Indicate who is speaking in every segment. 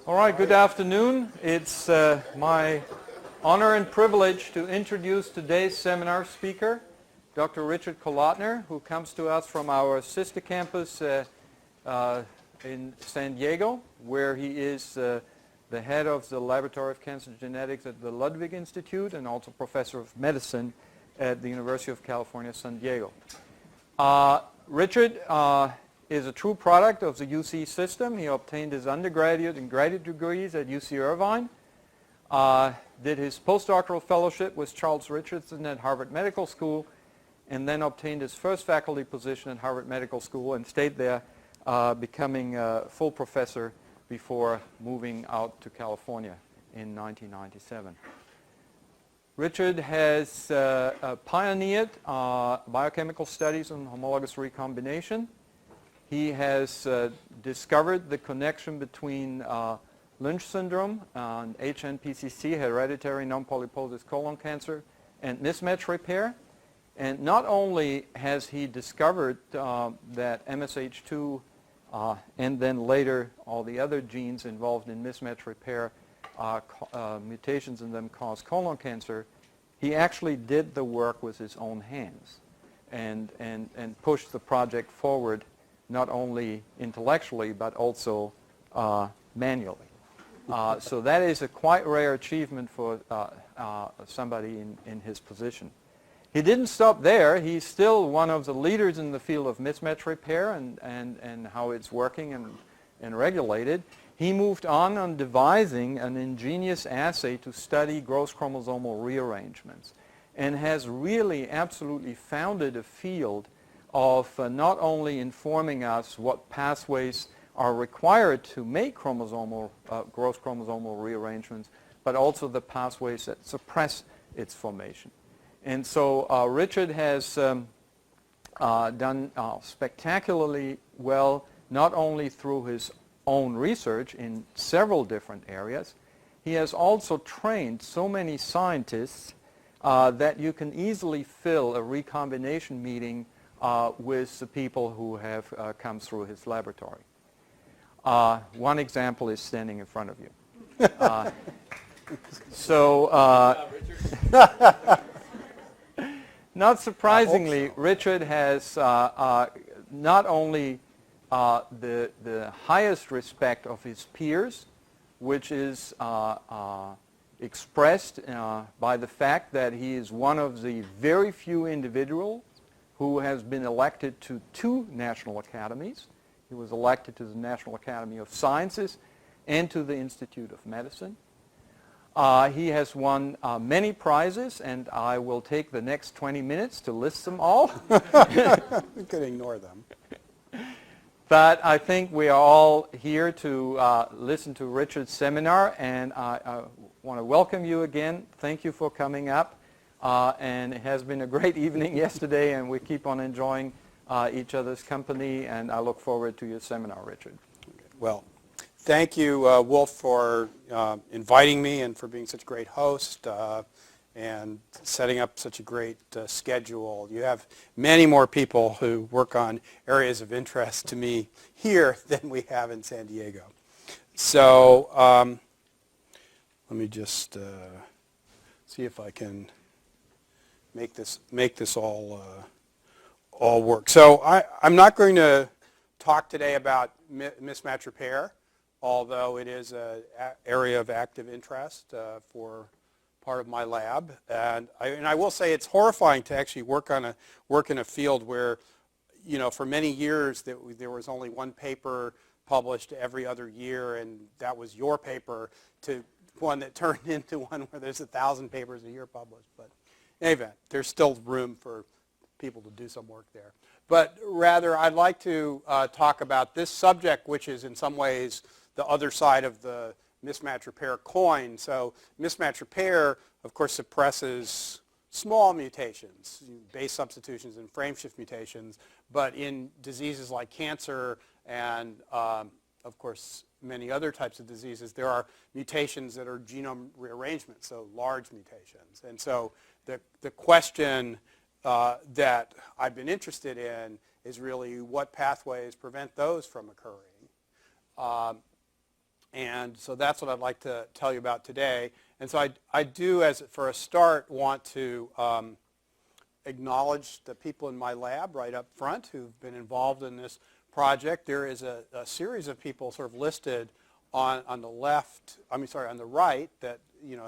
Speaker 1: All right, good afternoon. It's my honor and privilege to introduce today's seminar speaker, Dr. Richard Kolodner, who comes to us from our sister campus in San Diego, where he is the head of the Laboratory of Cancer Genetics at the Ludwig Institute and also professor of medicine at the University of California, San Diego. Richard is a true product of the UC system. He obtained his undergraduate and graduate degrees at UC Irvine, did his postdoctoral fellowship with Charles Richardson at Harvard Medical School, and then obtained his first faculty position at Harvard Medical School and stayed there, becoming a full professor before moving out to California in 1997. Richard has pioneered biochemical studies on homologous recombination. He has discovered the connection between Lynch syndrome and HNPCC, hereditary non-polyposis colon cancer, and mismatch repair. And not only has he discovered that MSH2 and then later all the other genes involved in mismatch repair, mutations in them cause colon cancer, he actually did the work with his own hands and pushed the project forward not only intellectually but also manually. So that is a quite rare achievement for somebody in his position. He didn't stop there. He's still one of the leaders in the field of mismatch repair and how it's working and regulated. He moved on devising an ingenious assay to study gross chromosomal rearrangements and has really absolutely founded a field of not only informing us what pathways are required to make gross chromosomal rearrangements, but also the pathways that suppress its formation. And so Richard has done spectacularly well, not only through his own research in several different areas. He has also trained so many scientists that you can easily fill a recombination meeting with the people who have come through his laboratory. One example is standing in front of you. Not surprisingly, Richard has not only the highest respect of his peers, which is expressed by the fact that he is one of the very few individuals who has been elected to 2 national academies. He was elected to the National Academy of Sciences and to the Institute of Medicine. He has won many prizes, and I will take the next 20 minutes to list them all.
Speaker 2: We could ignore them.
Speaker 1: But I think we are all here to listen to Richard's seminar, and I want to welcome you again. Thank you for coming up. And it has been a great evening yesterday, and we keep on enjoying each other's company, and I look forward to your seminar, Richard.
Speaker 2: Okay. Well, thank you, Wolf, for inviting me and for being such a great host and setting up such a great schedule. You have many more people who work on areas of interest to me here than we have in San Diego. So let me just see if I can make this all work. So I'm not going to talk today about mismatch repair, although it is an area of active interest for part of my lab. And I will say it's horrifying to actually work in a field where, for many years there was only one paper published every other year, and that was your paper, to one that turned into one where there's 1,000 papers a year published. But in any event, there's still room for people to do some work there. But rather, I'd like to talk about this subject, which is in some ways the other side of the mismatch repair coin. So mismatch repair, of course, suppresses small mutations, base substitutions and frameshift mutations. But in diseases like cancer and, of course, many other types of diseases, there are mutations that are genome rearrangements, so large mutations. And so the question that I've been interested in is really what pathways prevent those from occurring. And so that's what I'd like to tell you about today. And so I do, for a start, want to acknowledge the people in my lab right up front who've been involved in this project. There is a series of people sort of listed on the left, on the right, that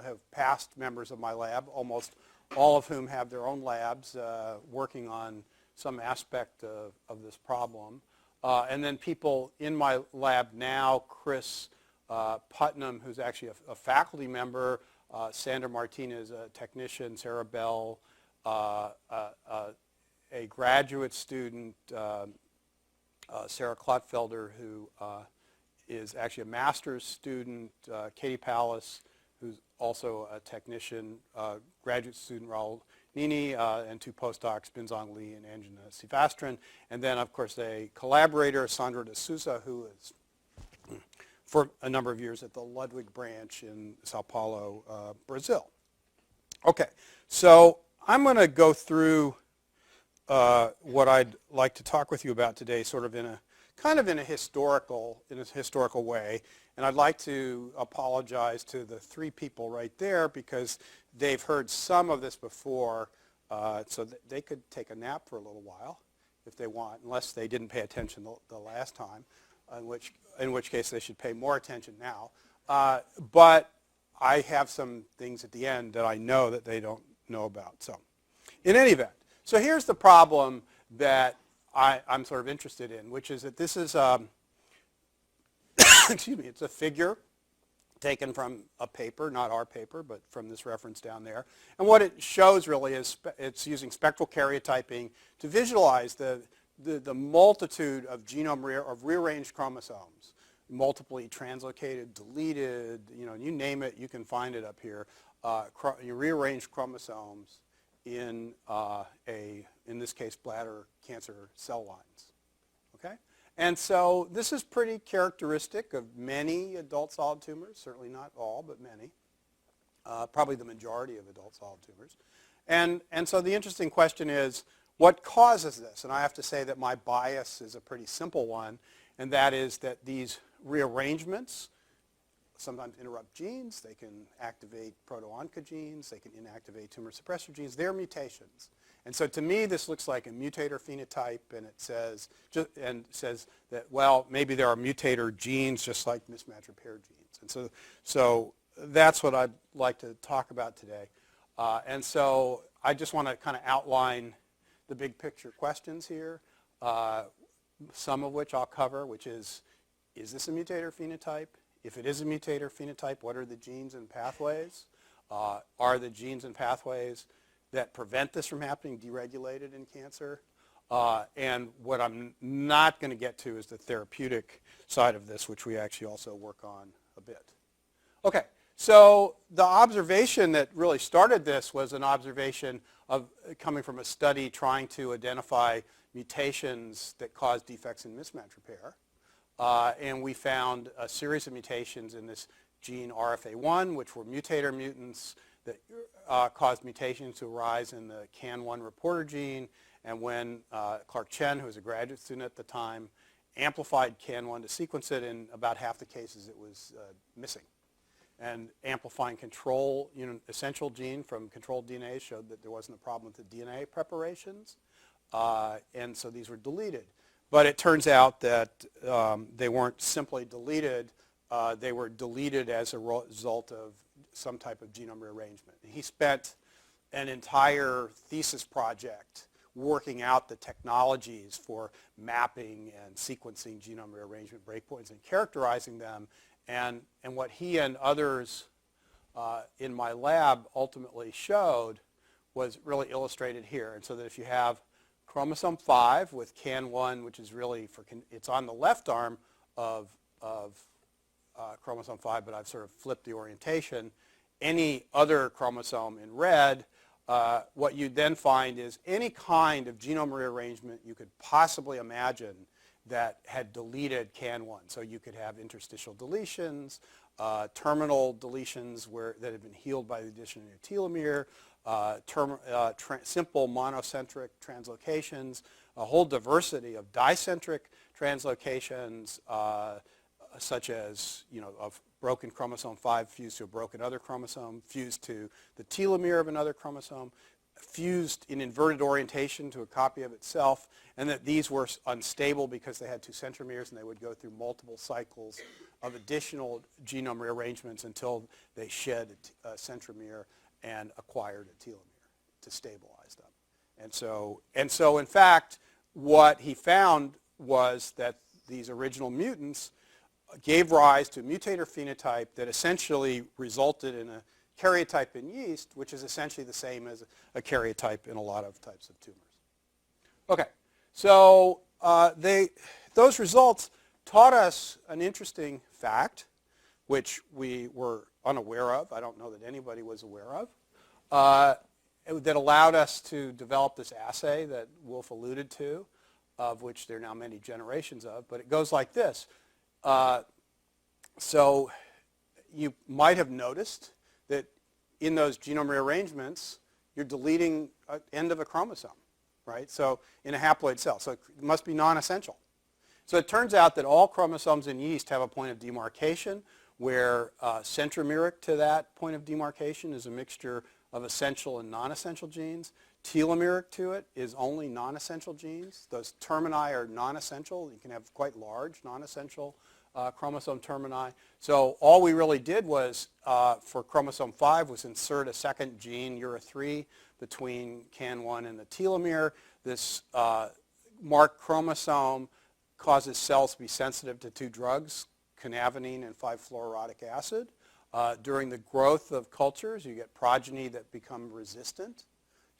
Speaker 2: have past members of my lab, almost all of whom have their own labs working on some aspect of this problem. And then people in my lab now, Chris Putnam, who's actually a faculty member, Sandra Martinez, a technician, Sarah Bell, a graduate student, Sarah Klotfelder, who is actually a master's student, Katie Pallas, who's also a technician, graduate student Raul Nini, and two postdocs, Binzong Li and Anjana Sivastran, and then, of course, a collaborator, Sandra de Souza, who is for a number of years at the Ludwig branch in Sao Paulo, Brazil. Okay, so I'm going to go through what I'd like to talk with you about today, sort of in a historical way, and I'd like to apologize to the three people right there because they've heard some of this before, so they could take a nap for a little while if they want, unless they didn't pay attention the last time, in which case they should pay more attention now. But I have some things at the end that I know that they don't know about. So, in any event, so here's the problem that I'm sort of interested in, which is that this is, excuse me, it's a figure taken from a paper, not our paper, but from this reference down there. And what it shows really is it's using spectral karyotyping to visualize the multitude of rearranged chromosomes, multiply translocated, deleted, you name it, you can find it up here. Rearranged chromosomes in in this case, bladder cancer cell lines. Okay? And so this is pretty characteristic of many adult solid tumors, certainly not all, but many. Probably the majority of adult solid tumors. And so the interesting question is, what causes this? And I have to say that my bias is a pretty simple one, and that is that these rearrangements sometimes interrupt genes. They can activate proto-oncogenes. They can inactivate tumor suppressor genes. They're mutations. And so to me, this looks like a mutator phenotype, and it says that, well, maybe there are mutator genes just like mismatch repair genes. And so that's what I'd like to talk about today. And so I just want to kind of outline the big picture questions here, some of which I'll cover, which is this a mutator phenotype? If it is a mutator phenotype, what are the genes and pathways? Are the genes and pathways that prevent this from happening deregulated in cancer? And what I'm not going to get to is the therapeutic side of this, which we actually also work on a bit. Okay, so the observation that really started this was an observation of coming from a study trying to identify mutations that cause defects in mismatch repair. And we found a series of mutations in this gene RFA1, which were mutator mutants that caused mutations to arise in the CAN1 reporter gene. And when Clark Chen, who was a graduate student at the time, amplified CAN1 to sequence it, in about half the cases it was missing. And amplifying control, essential gene from controlled DNA showed that there wasn't a problem with the DNA preparations. And so these were deleted. But it turns out that they weren't simply deleted. They were deleted as a result of some type of genome rearrangement. He spent an entire thesis project working out the technologies for mapping and sequencing genome rearrangement breakpoints and characterizing them. And what he and others in my lab ultimately showed was really illustrated here. And so that if you have chromosome 5 with CAN1, which is really it's on the left arm of chromosome 5, but I've sort of flipped the orientation. Any other chromosome in red, what you then find is any kind of genome rearrangement you could possibly imagine that had deleted CAN1. So you could have interstitial deletions, terminal deletions that have been healed by the addition of a telomere, simple monocentric translocations, a whole diversity of dicentric translocations, such as, a broken chromosome 5 fused to a broken other chromosome, fused to the telomere of another chromosome, fused in inverted orientation to a copy of itself, and that these were unstable because they had 2 centromeres and they would go through multiple cycles of additional genome rearrangements until they shed a centromere and acquired a telomere to stabilize them. And so in fact, what he found was that these original mutants gave rise to a mutator phenotype that essentially resulted in a karyotype in yeast, which is essentially the same as a karyotype in a lot of types of tumors. Okay, so those results taught us an interesting fact, which we were unaware of. I don't know that anybody was aware of, that allowed us to develop this assay that Wolf alluded to, of which there are now many generations of. But it goes like this. So you might have noticed that in those genome rearrangements, you're deleting an end of a chromosome, right? So in a haploid cell. So it must be non-essential. So it turns out that all chromosomes in yeast have a point of demarcation where centromeric to that point of demarcation is a mixture of essential and non-essential genes. Telomeric to it is only non-essential genes. Those termini are non-essential. You can have quite large non-essential chromosome termini. So all we really did was, for chromosome 5, was insert a second gene, URA3, between CAN1 and the telomere. This marked chromosome causes cells to be sensitive to 2 drugs, canavanine and 5-fluorotic acid. During the growth of cultures, you get progeny that become resistant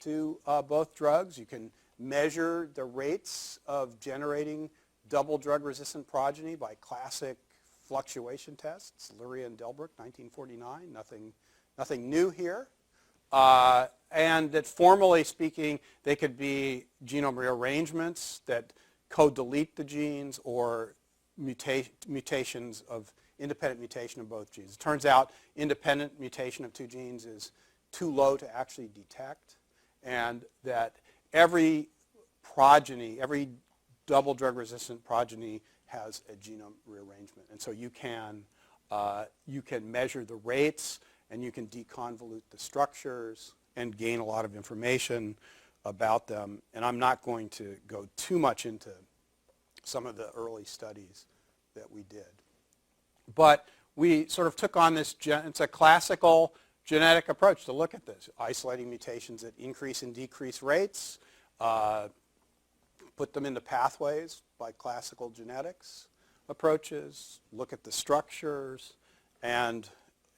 Speaker 2: to both drugs. You can measure the rates of generating double drug-resistant progeny by classic fluctuation tests. Luria and Delbruck, 1949. Nothing new here. And that formally speaking, they could be genome rearrangements that co-delete the genes or mutations of independent mutation of both genes. It turns out independent mutation of 2 genes is too low to actually detect, and that every progeny, every double drug-resistant progeny has a genome rearrangement. And so you can measure the rates, and you can deconvolute the structures and gain a lot of information about them. And I'm not going to go too much into some of the early studies that we did. But we sort of took on this, it's a classical genetic approach to look at this, isolating mutations at increase and decrease rates, put them into pathways by classical genetics approaches, look at the structures, and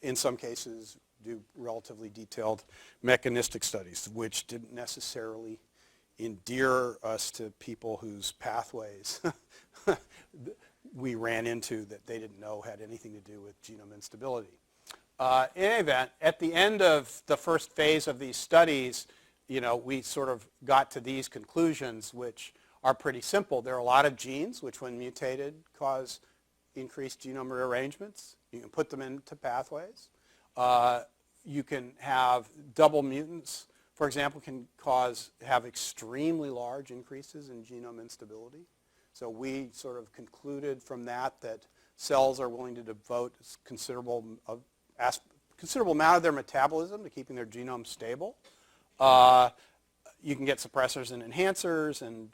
Speaker 2: in some cases do relatively detailed mechanistic studies, which didn't necessarily endear us to people whose pathways we ran into that they didn't know had anything to do with genome instability. In any event, at the end of the first phase of these studies, we sort of got to these conclusions, which are pretty simple. There are a lot of genes which, when mutated, cause increased genome rearrangements. You can put them into pathways. You can have double mutants, for example, can have extremely large increases in genome instability. So we sort of concluded from that cells are willing to devote a considerable amount of their metabolism to keeping their genome stable. You can get suppressors and enhancers, and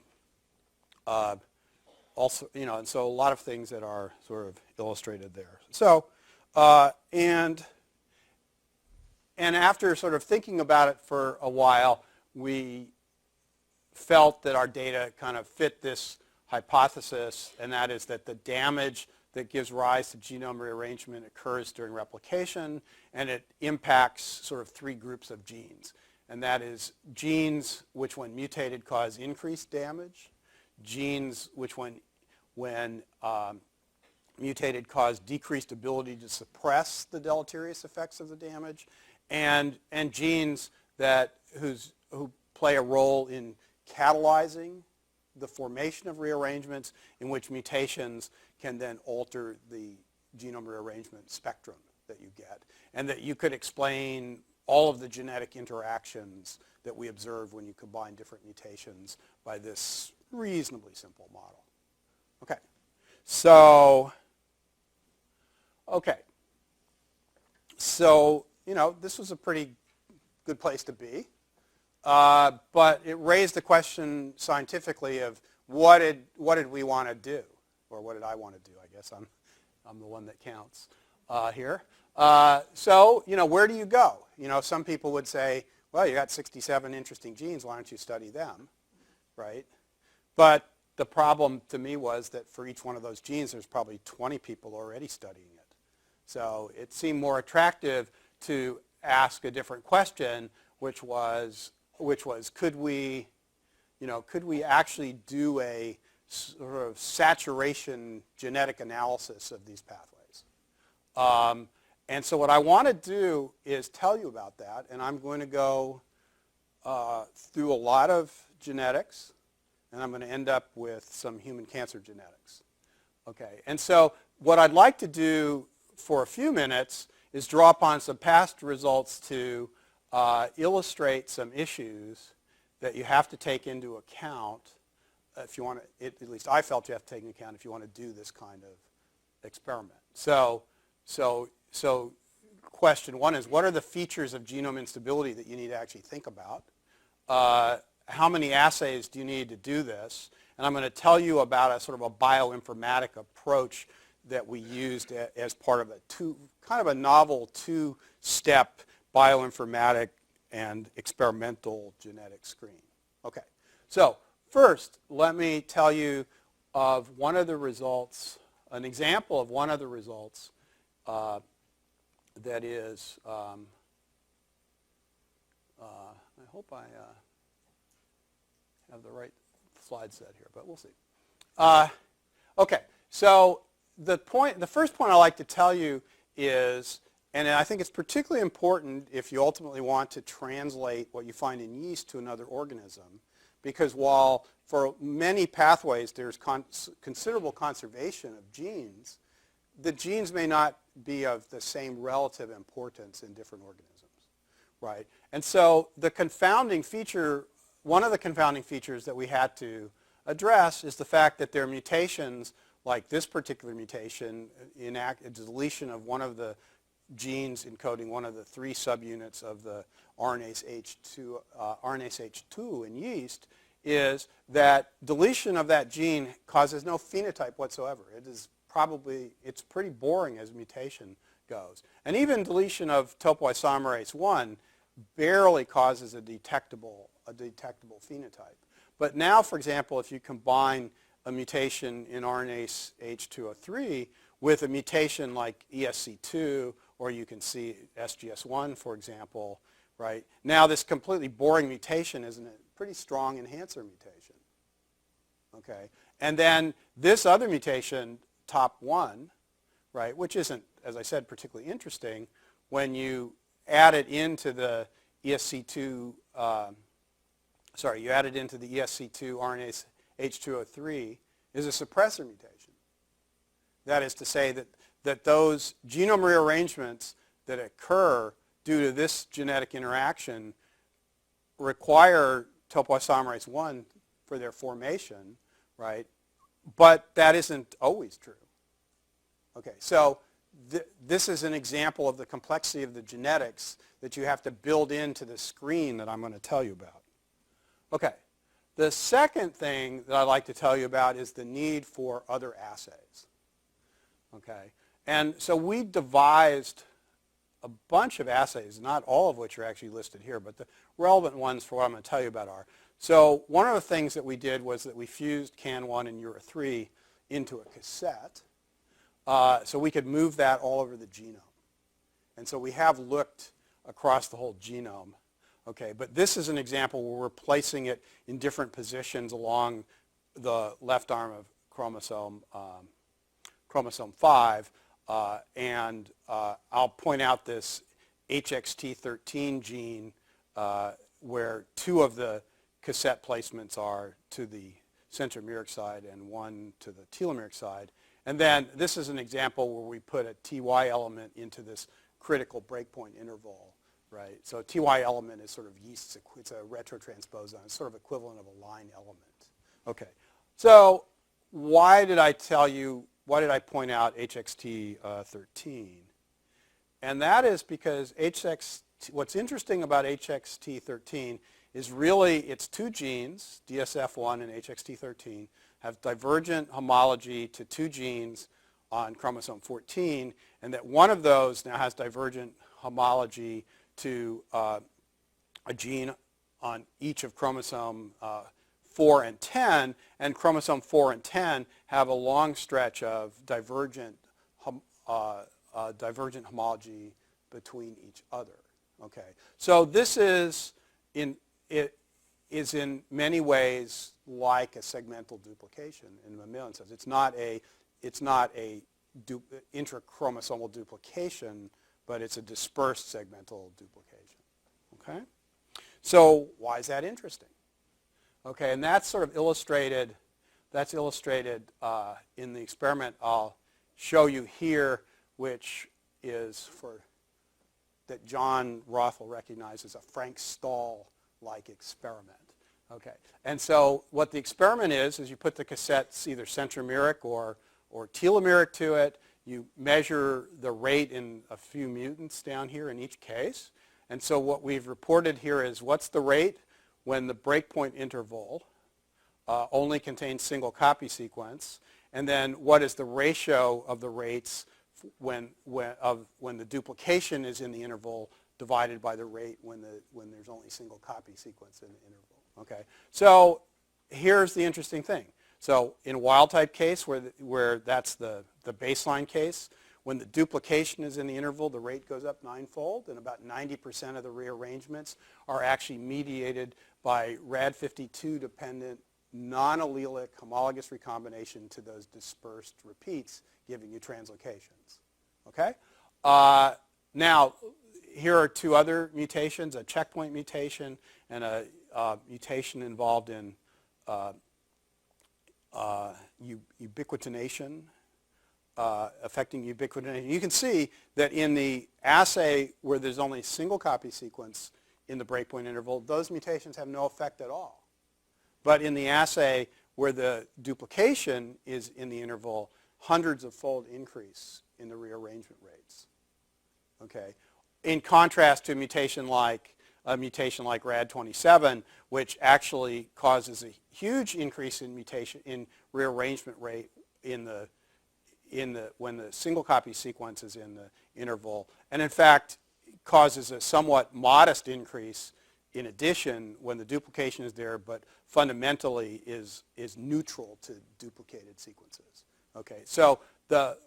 Speaker 2: also, and so a lot of things that are sort of illustrated there. So, and after sort of thinking about it for a while, we felt that our data kind of fit this hypothesis, and that is that the damage that gives rise to genome rearrangement occurs during replication, and it impacts sort of 3 groups of genes. And that is genes which, when mutated, cause increased damage, genes which, when mutated, cause decreased ability to suppress the deleterious effects of the damage, and genes who play a role in catalyzing the formation of rearrangements, in which mutations can then alter the genome rearrangement spectrum that you get, and that you could explain all of the genetic interactions that we observe when you combine different mutations by this reasonably simple model. Okay, so Okay. So, this was a pretty good place to be. But it raised the question scientifically of what did we want to do? Or what did I want to do? I guess I'm the one that counts here. So, where do you go? Some people would say, well, you got 67 interesting genes. Why don't you study them, right? But the problem to me was that for each one of those genes, there's probably 20 people already studying it. So it seemed more attractive to ask a different question, which was could we actually do a sort of saturation genetic analysis of these pathways? And so what I want to do is tell you about that, and I'm going to go through a lot of genetics, and I'm going to end up with some human cancer genetics. Okay, and so what I'd like to do for a few minutes is draw upon some past results to illustrate some issues that you have to take into account if you want to, at least I felt you have to take into account if you want to do this kind of experiment. So question one is, what are the features of genome instability that you need to actually think about? How many assays do you need to do this? And I'm going to tell you about a sort of a bioinformatic approach that we used as part of a novel two-step bioinformatic and experimental genetic screen. Okay, so first, let me tell you of one of the results, an example of one of the results that is, I hope I have the right slide set here, but we'll see. Okay, so the first point I'd like to tell you is, and I think it's particularly important if you ultimately want to translate what you find in yeast to another organism, because while for many pathways there's considerable conservation of genes, the genes may not be of the same relative importance in different organisms, right? And so the confounding feature, one of the confounding features that we had to address is the fact that there are mutations like this particular mutation, a deletion of one of the genes encoding one of the three subunits of the RNase H2 in yeast, is that deletion of that gene causes no phenotype whatsoever. It's pretty boring as mutation goes. And even deletion of topoisomerase 1 barely causes a detectable phenotype. But now, for example, if you combine a mutation in RNase H2O3 with a mutation like ESC2, or you can see SGS1, for example, right? Now this completely boring mutation is a pretty strong enhancer mutation, okay? And then this other mutation, TOP1, right, which isn't, as I said, particularly interesting, when you add it into the ESC2, RNase H2O3, is a suppressor mutation. That is to say that those genome rearrangements that occur due to this genetic interaction require topoisomerase 1 for their formation, right? But that isn't always true. Okay, so this is an example of the complexity of the genetics that you have to build into the screen that I'm going to tell you about. Okay, the second thing that I'd like to tell you about is the need for other assays. Okay, and so we devised a bunch of assays, not all of which are actually listed here, but the relevant ones for what I'm going to tell you about are. So one of the things that we did was that we fused CAN1 and URA3 into a cassette so we could move that all over the genome. And so we have looked across the whole genome. Okay, but this is an example where we're placing it in different positions along the left arm of chromosome 5. And I'll point out this HXT13 gene where two of the cassette placements are to the centromeric side and one to the telomeric side. And then this is an example where we put a TY element into this critical breakpoint interval, right? So a TY element is sort of yeast, it's a retrotransposon, it's sort of equivalent of a line element. Okay, so why did I tell you why did I point out HXT13? And that is because what's interesting about HXT13 is really it's two genes, DSF1 and HXT13, have divergent homology to two genes on chromosome 14, and that one of those now has divergent homology to a gene on each of chromosome 4 and 10, and chromosome 4 and 10 have a long stretch of divergent homology between each other. Okay, so this is in many ways like a segmental duplication in mammalian cells. It's not a intrachromosomal duplication, but it's a dispersed segmental duplication. Okay, so why is that interesting? Okay, and that's sort of illustrated. That's illustrated in the experiment I'll show you here, which is that John Roth will recognize as a Frank Stahl-like experiment. Okay, and so what the experiment is you put the cassettes either centromeric or telomeric to it. You measure the rate in a few mutants down here in each case. And so what we've reported here is what's the rate when the breakpoint interval only contains single copy sequence, and then what is the ratio of the rates when the duplication is in the interval divided by the rate when there's only single copy sequence in the interval. Okay, so here's the interesting thing. So in wild type case where that's the baseline case, when the duplication is in the interval, the rate goes up 9-fold, and about 90% of the rearrangements are actually mediated by Rad52 dependent non-allelic homologous recombination to those dispersed repeats, giving you translocations. Okay? Now, here are two other mutations, a checkpoint mutation and a mutation involved in ubiquitination, affecting ubiquitination. You can see that in the assay where there's only a single copy sequence in the breakpoint interval, those mutations have no effect at all. But in the assay where the duplication is in the interval, hundreds of fold increase in the rearrangement rates. Okay, in contrast to a mutation like Rad27, which actually causes a huge increase in rearrangement rate when the single copy sequence is in the interval, and in fact causes a somewhat modest increase in addition when the duplication is there, but fundamentally is neutral to duplicated sequences. Okay, so the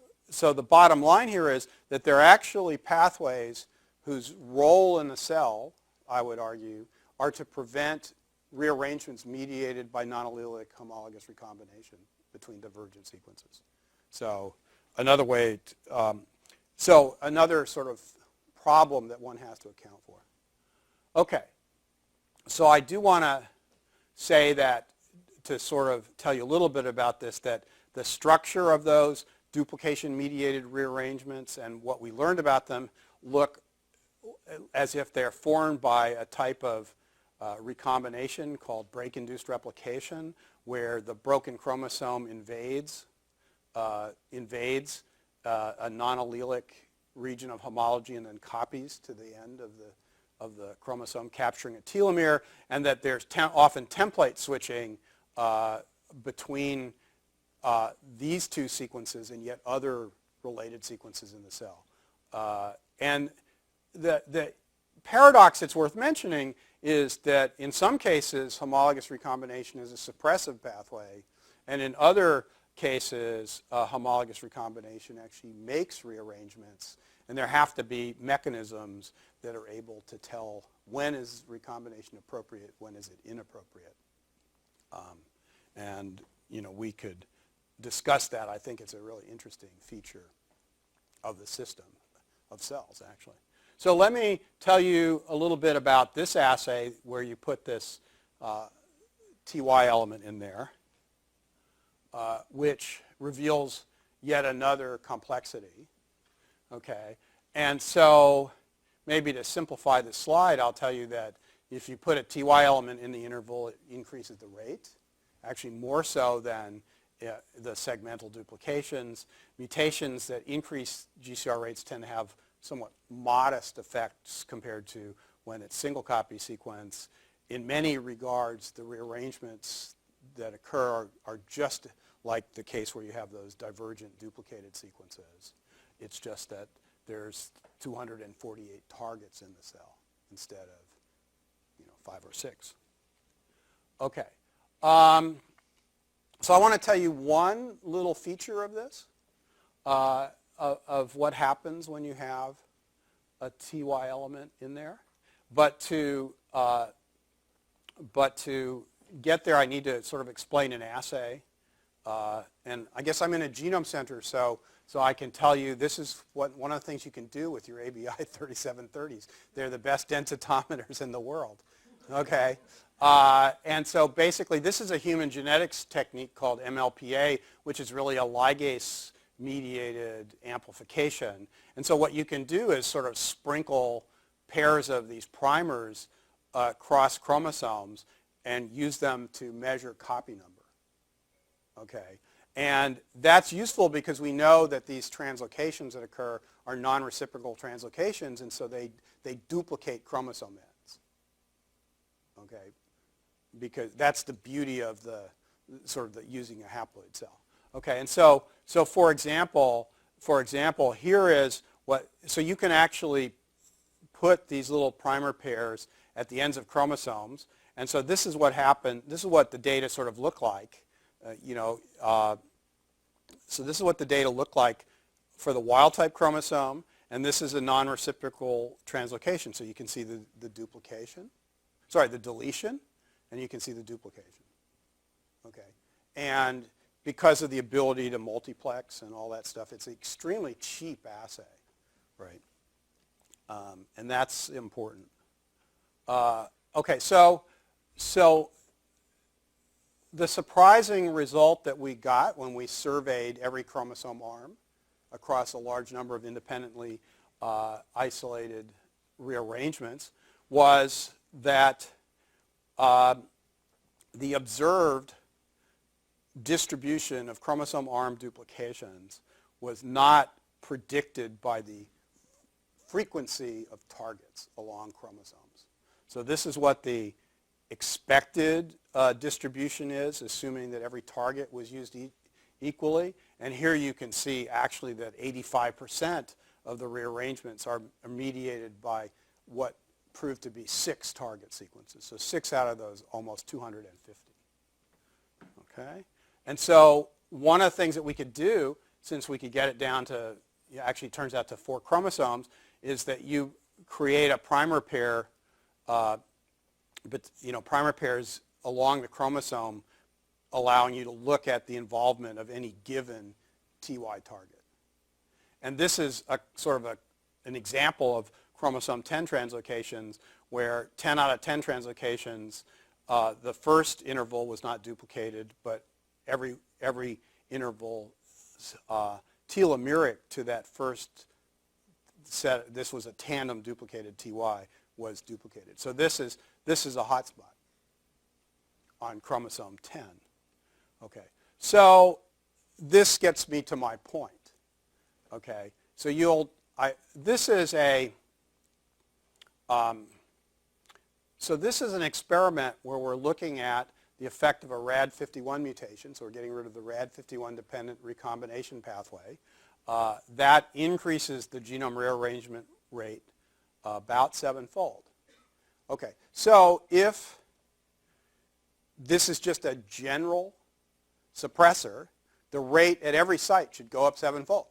Speaker 2: bottom line here is that there are actually pathways whose role in the cell, I would argue, are to prevent rearrangements mediated by non-allelic homologous recombination between divergent sequences. So another way, another sort of problem that one has to account for. Okay, so I do want to say that, to sort of tell you a little bit about this, that the structure of those duplication-mediated rearrangements and what we learned about them look as if they're formed by a type of recombination called break-induced replication, where the broken chromosome invades a non-allelic region of homology and then copies to the end of the chromosome, capturing a telomere, and that there's often template switching between these two sequences and yet other related sequences in the cell. And the paradox that's worth mentioning is that in some cases homologous recombination is a suppressive pathway, and in other cases homologous recombination actually makes rearrangements, and there have to be mechanisms that are able to tell when is recombination appropriate, when is it inappropriate. And we could discuss that. I think it's a really interesting feature of the system of cells, actually. So let me tell you a little bit about this assay where you put this TY element in there, which reveals yet another complexity. Okay, and so maybe to simplify the slide, I'll tell you that if you put a TY element in the interval, it increases the rate, actually more so than the segmental duplications. Mutations that increase GCR rates tend to have somewhat modest effects compared to when it's single copy sequence. In many regards, the rearrangements that occur are just like the case where you have those divergent duplicated sequences. It's just that there's 248 targets in the cell instead of 5 or 6. Okay. So I want to tell you one little feature of this, of what happens when you have a TY element in there. But to get there, I need to sort of explain an assay. And I guess I'm in a genome center, so I can tell you this is one of the things you can do with your ABI 3730s. They're the best densitometers in the world. Okay. And so basically this is a human genetics technique called MLPA, which is really a ligase-mediated amplification. And so what you can do is sort of sprinkle pairs of these primers across chromosomes and use them to measure copy number. Okay. And that's useful because we know that these translocations that occur are non-reciprocal translocations, and so they duplicate chromosome ends. Okay. Because that's the beauty of the sort of using a haploid cell. Okay, and so for example, here is so you can actually put these little primer pairs at the ends of chromosomes, and so this is what happened. This is what the data sort of look like. So this is what the data look like for the wild type chromosome, and this is a non-reciprocal translocation. So you can see the deletion. And you can see the duplication. Okay. And because of the ability to multiplex and all that stuff, it's an extremely cheap assay, right? And that's important. Okay, so the surprising result that we got when we surveyed every chromosome arm across a large number of independently isolated rearrangements was that the observed distribution of chromosome arm duplications was not predicted by the frequency of targets along chromosomes. So this is what the expected distribution is, assuming that every target was used equally. And here you can see actually that 85% of the rearrangements are mediated by what proved to be 6 target sequences. So 6 out of those almost 250. Okay? And so one of the things that we could do, since we could get it down to, actually it turns out to 4 chromosomes, is that you create a primer pair, primer pairs along the chromosome allowing you to look at the involvement of any given TY target. And this is a sort of an example of chromosome 10 translocations, where 10 out of 10 translocations, the first interval was not duplicated, but every interval telomeric to that first set, this was a tandem duplicated TY, was duplicated. So this is a hotspot on chromosome 10. Okay, so this gets me to my point. Okay, so this is an experiment where we're looking at the effect of a RAD51 mutation. So we're getting rid of the RAD51 dependent recombination pathway. That increases the genome rearrangement rate about 7-fold. Okay, so if this is just a general suppressor, the rate at every site should go up 7-fold.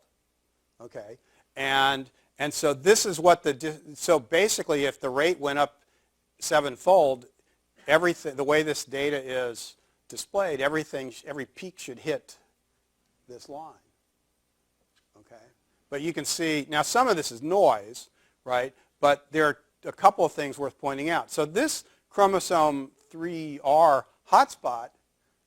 Speaker 2: Okay, and so this is what so basically if the rate went up 7-fold, everything, the way this data is displayed, every peak should hit this line. Okay, but you can see now some of this is noise, right? But there are a couple of things worth pointing out. So this chromosome 3R hotspot,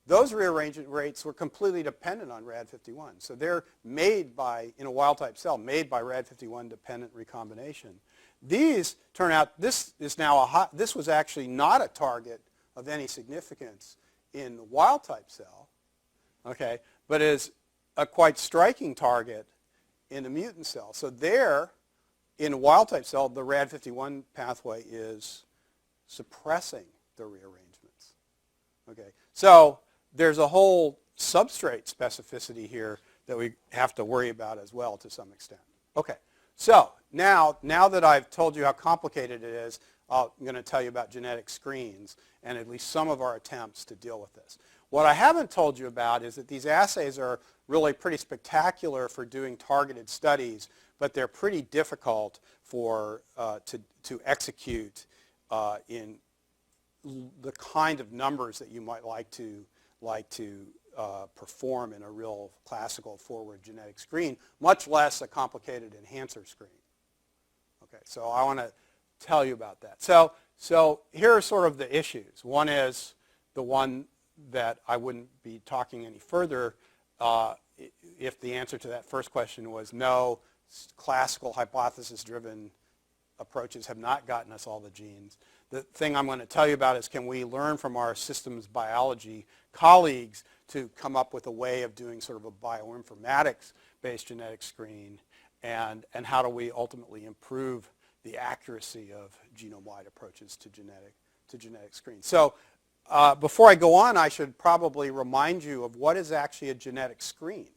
Speaker 2: those rearrangement rates were completely dependent on RAD51. So they're made by, in a wild type cell, made by RAD51 dependent recombination. These turn out, this was actually not a target of any significance in the wild type cell, okay? but is a quite striking target in the mutant cell. So there, in a wild-type cell, the RAD51 pathway is suppressing the rearrangements. Okay, so there's a whole substrate specificity here that we have to worry about as well to some extent. Okay, so now that I've told you how complicated it is, I'm going to tell you about genetic screens and at least some of our attempts to deal with this. What I haven't told you about is that these assays are really pretty spectacular for doing targeted studies, but they're pretty difficult for to execute in the kind of numbers that you might like to perform in a real classical forward genetic screen, much less a complicated enhancer screen. Okay, so I want to tell you about that. So here are sort of the issues. One is the one that I wouldn't be talking any further if the answer to that first question was no, classical hypothesis-driven approaches have not gotten us all the genes. The thing I'm going to tell you about is can we learn from our systems biology colleagues to come up with a way of doing sort of a bioinformatics-based genetic screen, and how do we ultimately improve the accuracy of genome-wide approaches to genetic screens. So before I go on, I should probably remind you of what is actually a genetic screen,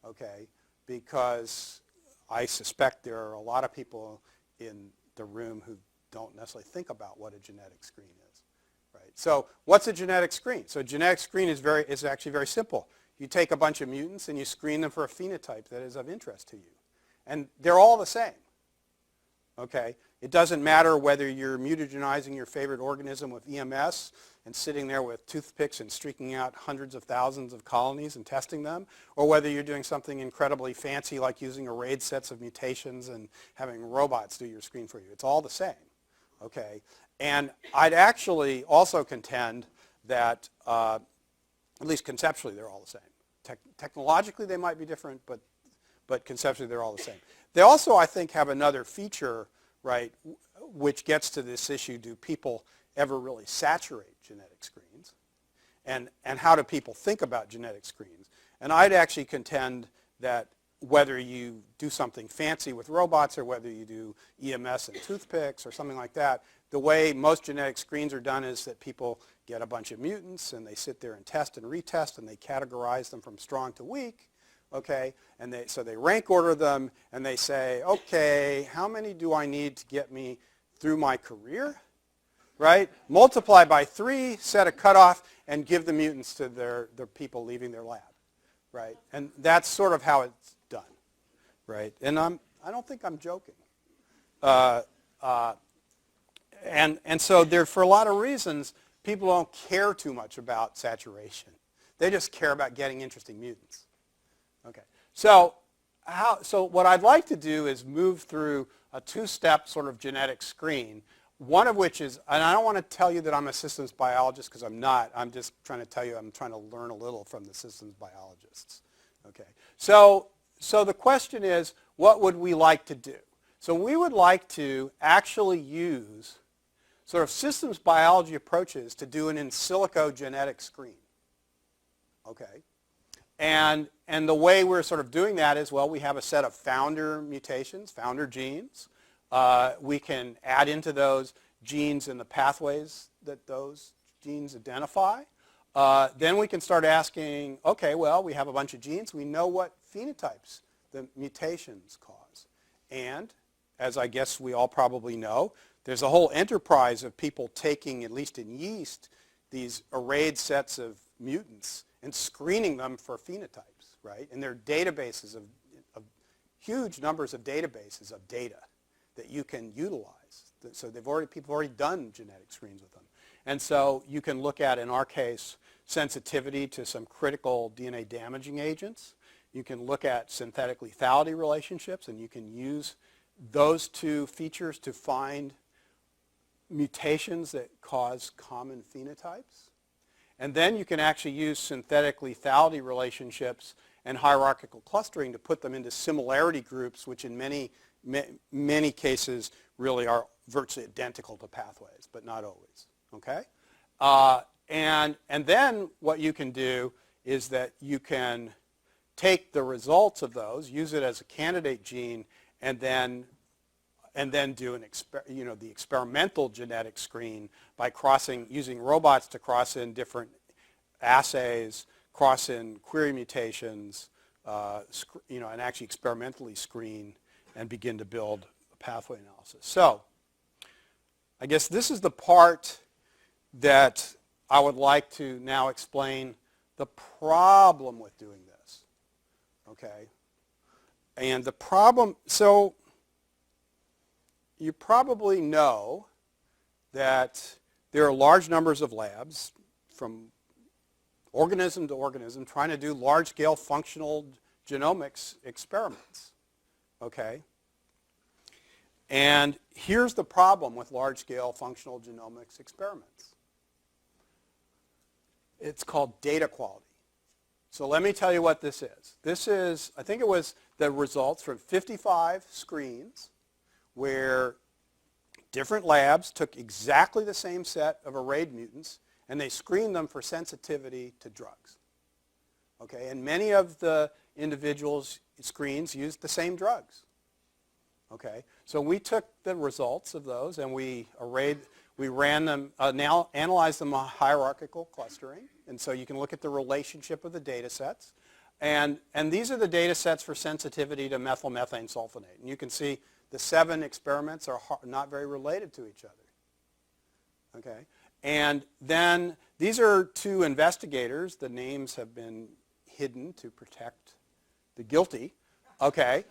Speaker 2: okay? Because I suspect there are a lot of people in the room who don't necessarily think about what a genetic screen is, right? So what's a genetic screen? So a genetic screen is actually very simple. You take a bunch of mutants and you screen them for a phenotype that is of interest to you. And they're all the same, okay? It doesn't matter whether you're mutagenizing your favorite organism with EMS and sitting there with toothpicks and streaking out hundreds of thousands of colonies and testing them, or whether you're doing something incredibly fancy like using arrayed sets of mutations and having robots do your screen for you. It's all the same, okay? And I'd actually also contend that, at least conceptually, they're all the same. Technologically, they might be different, but conceptually, they're all the same. They also, I think, have another feature, right, which gets to this issue, do people ever really saturate genetic screens? And how do people think about genetic screens? And I'd actually contend that whether you do something fancy with robots or whether you do EMS and toothpicks or something like that, the way most genetic screens are done is that people get a bunch of mutants and they sit there and test and retest and they categorize them from strong to weak. Okay, and so they rank order them and they say, okay, how many do I need to get me through my career, right? Multiply by 3, set a cutoff, and give the mutants to the people leaving their lab, right? And that's sort of how it's done, right? And I don't think I'm joking. And so there, for a lot of reasons, people don't care too much about saturation. They just care about getting interesting mutants. Okay, so what I'd like to do is move through a 2-step sort of genetic screen, one of which is, and I don't want to tell you that I'm a systems biologist because I'm not. I'm just trying to tell you I'm trying to learn a little from the systems biologists. Okay, so the question is, what would we like to do? So we would like to actually use sort of systems biology approaches to do an in silico genetic screen. Okay. And the way we're sort of doing that is, well, we have a set of founder mutations, founder genes. We can add into those genes and the pathways that those genes identify. Then we can start asking, okay, well, we have a bunch of genes. We know what phenotypes the mutations cause. And as I guess we all probably know, there's a whole enterprise of people taking, at least in yeast, these arrayed sets of mutants and screening them for phenotypes, right? And there are databases of huge numbers of databases of data that you can utilize. So people have already done genetic screens with them. And so you can look at, in our case, sensitivity to some critical DNA damaging agents. You can look at synthetic lethality relationships, and you can use those 2 features to find mutations that cause common phenotypes. And then you can actually use synthetic lethality relationships and hierarchical clustering to put them into similarity groups, which in many cases really are virtually identical to pathways, but not always. Okay? And then what you can do is that you can take the results of those, use it as a candidate gene, and then do the experimental genetic screen by using robots to cross in different assays, cross in query mutations, and actually experimentally screen and begin to build a pathway analysis. So I guess this is the part that I would like to now explain the problem with doing this. Okay? And the problem, so you probably know that there are large numbers of labs from organism to organism trying to do large-scale functional genomics experiments. Okay? And here's the problem with large-scale functional genomics experiments. It's called data quality. So let me tell you what this is. This is, I think it was the results from 55 screens where different labs took exactly the same set of arrayed mutants and they screened them for sensitivity to drugs. Okay, and many of the individuals' screens used the same drugs. Okay, so we took the results of those and we ran them, analyzed them on hierarchical clustering, and so you can look at the relationship of the data sets. And these are the data sets for sensitivity to methylmethane sulfonate. And you can see the 7 experiments are not very related to each other. Okay, and then these are 2 investigators. The names have been hidden to protect the guilty. Okay.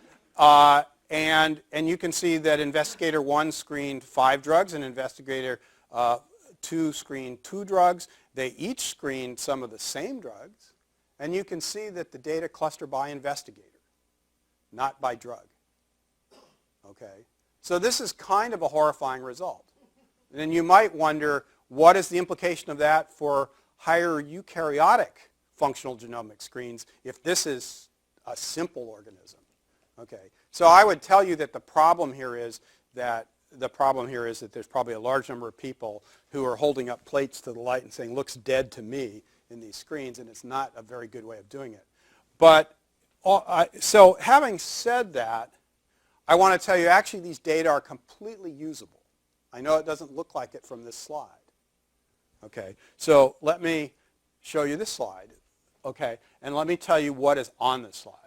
Speaker 2: And you can see that investigator 1 screened 5 drugs and investigator 2 screened 2 drugs. They each screened some of the same drugs. And you can see that the data cluster by investigator, not by drug. Okay? So this is kind of a horrifying result. And then you might wonder, what is the implication of that for higher eukaryotic functional genomic screens if this is a simple organism? Okay, so I would tell you that the problem here is that there's probably a large number of people who are holding up plates to the light and saying, looks dead to me in these screens, and it's not a very good way of doing it. But so having said that, I want to tell you actually these data are completely usable. I know it doesn't look like it from this slide. Okay, so let me show you this slide. Okay, and let me tell you what is on this slide.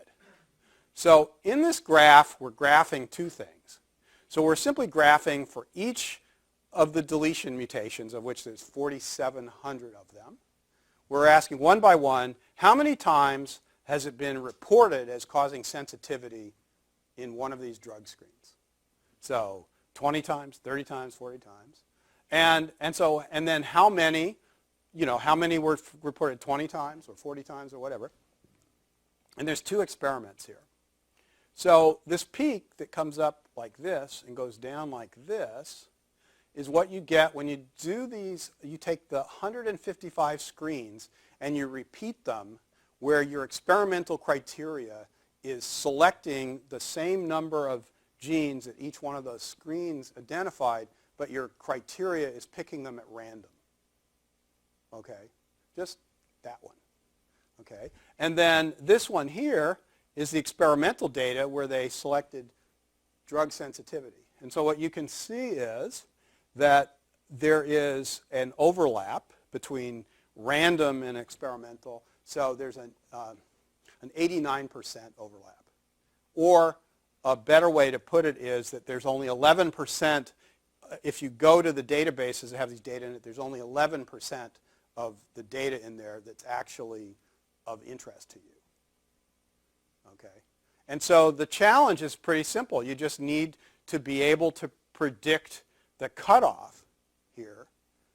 Speaker 2: So in this graph, we're graphing 2 things. So we're simply graphing for each of the deletion mutations, of which there's 4,700 of them. We're asking one by one, how many times has it been reported as causing sensitivity in one of these drug screens? So 20 times, 30 times, 40 times. And then how many were reported 20 times or 40 times or whatever. And there's 2 experiments here. So this peak that comes up like this and goes down like this is what you get when you do these. You take the 155 screens and you repeat them where your experimental criteria is selecting the same number of genes that each one of those screens identified, but your criteria is picking them at random. Okay, just that one. Okay, and then this one here is the experimental data where they selected drug sensitivity. And so what you can see is that there is an overlap between random and experimental. So there's an 89% overlap. Or a better way to put it is that there's only 11%, if you go to the databases that have these data in it, there's only 11% of the data in there that's actually of interest to you. Okay, and so the challenge is pretty simple. You just need to be able to predict the cutoff here.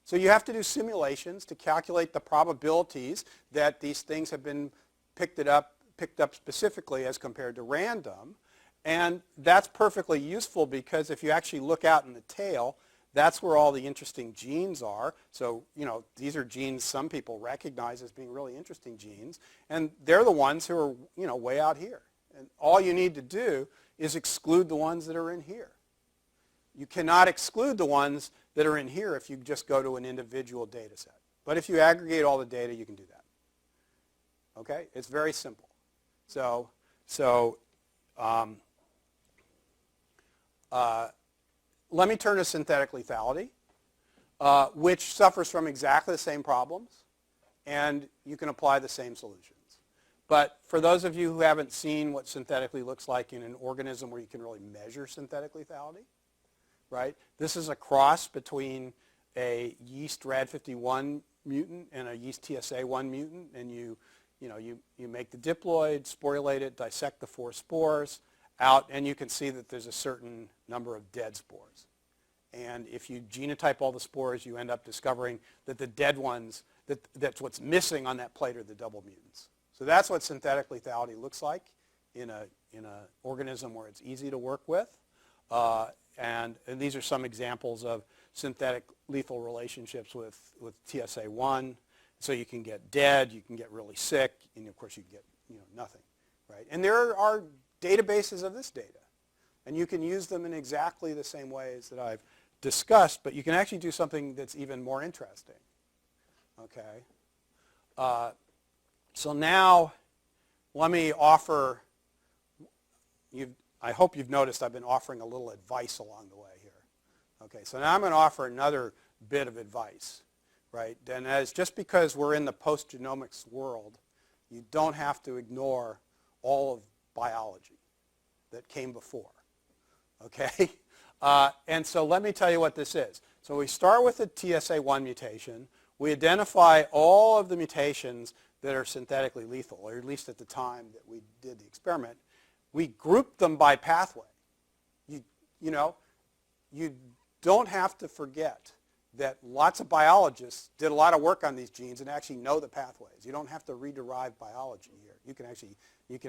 Speaker 2: So you have to do simulations to calculate the probabilities that these things have been picked up specifically as compared to random. And that's perfectly useful because if you actually look out in the tail, that's where all the interesting genes are. So, these are genes some people recognize as being really interesting genes. And they're the ones who are, way out here. And all you need to do is exclude the ones that are in here. You cannot exclude the ones that are in here if you just go to an individual data set. But if you aggregate all the data, you can do that. Okay, it's very simple. So let me turn to synthetic lethality, which suffers from exactly the same problems, and you can apply the same solutions. But for those of you who haven't seen what synthetically looks like in an organism where you can really measure synthetic lethality, right? This is a cross between a yeast RAD51 mutant and a yeast TSA1 mutant, and you make the diploid, sporulate it, dissect the 4 spores out, and you can see that there's a certain number of dead spores. And if you genotype all the spores, you end up discovering that the dead ones, that's what's missing on that plate are the double mutants. So that's what synthetic lethality looks like in an organism where it's easy to work with. And these are some examples of synthetic lethal relationships with TSA1. So you can get dead, you can get really sick, and of course you can get nothing, right? And there are databases of this data, and you can use them in exactly the same ways that I've discussed, but you can actually do something that's even more interesting. Okay. So now let me offer. I hope you've noticed I've been offering a little advice along the way here. Okay. So now I'm going to offer another bit of advice. Right? And as just because we're in the post-genomics world, you don't have to ignore all of biology that came before. Okay? And so let me tell you what this is. So we start with the TSA1 mutation. We identify all of the mutations that are synthetically lethal, or at least at the time that we did the experiment. We group them by pathway. You don't have to forget that lots of biologists did a lot of work on these genes and actually know the pathways. You don't have to rederive biology here. You can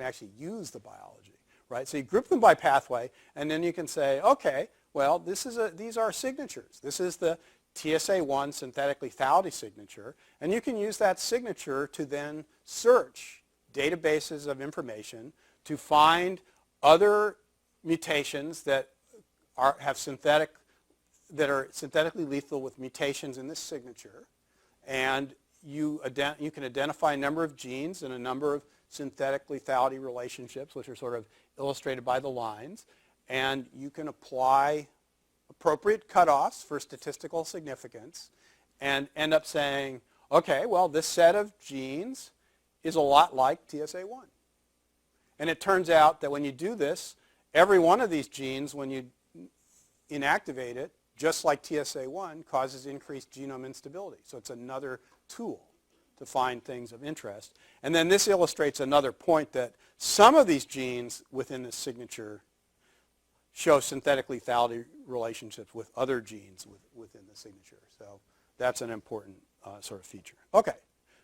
Speaker 2: actually use the biology, right? So you group them by pathway, and then you can say, okay, well, these are signatures. This is the TSA1 synthetic lethality signature, and you can use that signature to then search databases of information to find other mutations that are synthetically lethal with mutations in this signature, and you can identify a number of genes and a number of synthetic lethality relationships, which are sort of illustrated by the lines, and you can apply appropriate cutoffs for statistical significance and end up saying, okay, well, this set of genes is a lot like TSA1. And it turns out that when you do this, every one of these genes, when you inactivate it, just like TSA1, causes increased genome instability. So it's another tool to find things of interest. And then this illustrates another point that some of these genes within this signature show synthetic lethality relationships with other genes within the signature. So that's an important sort of feature. Okay,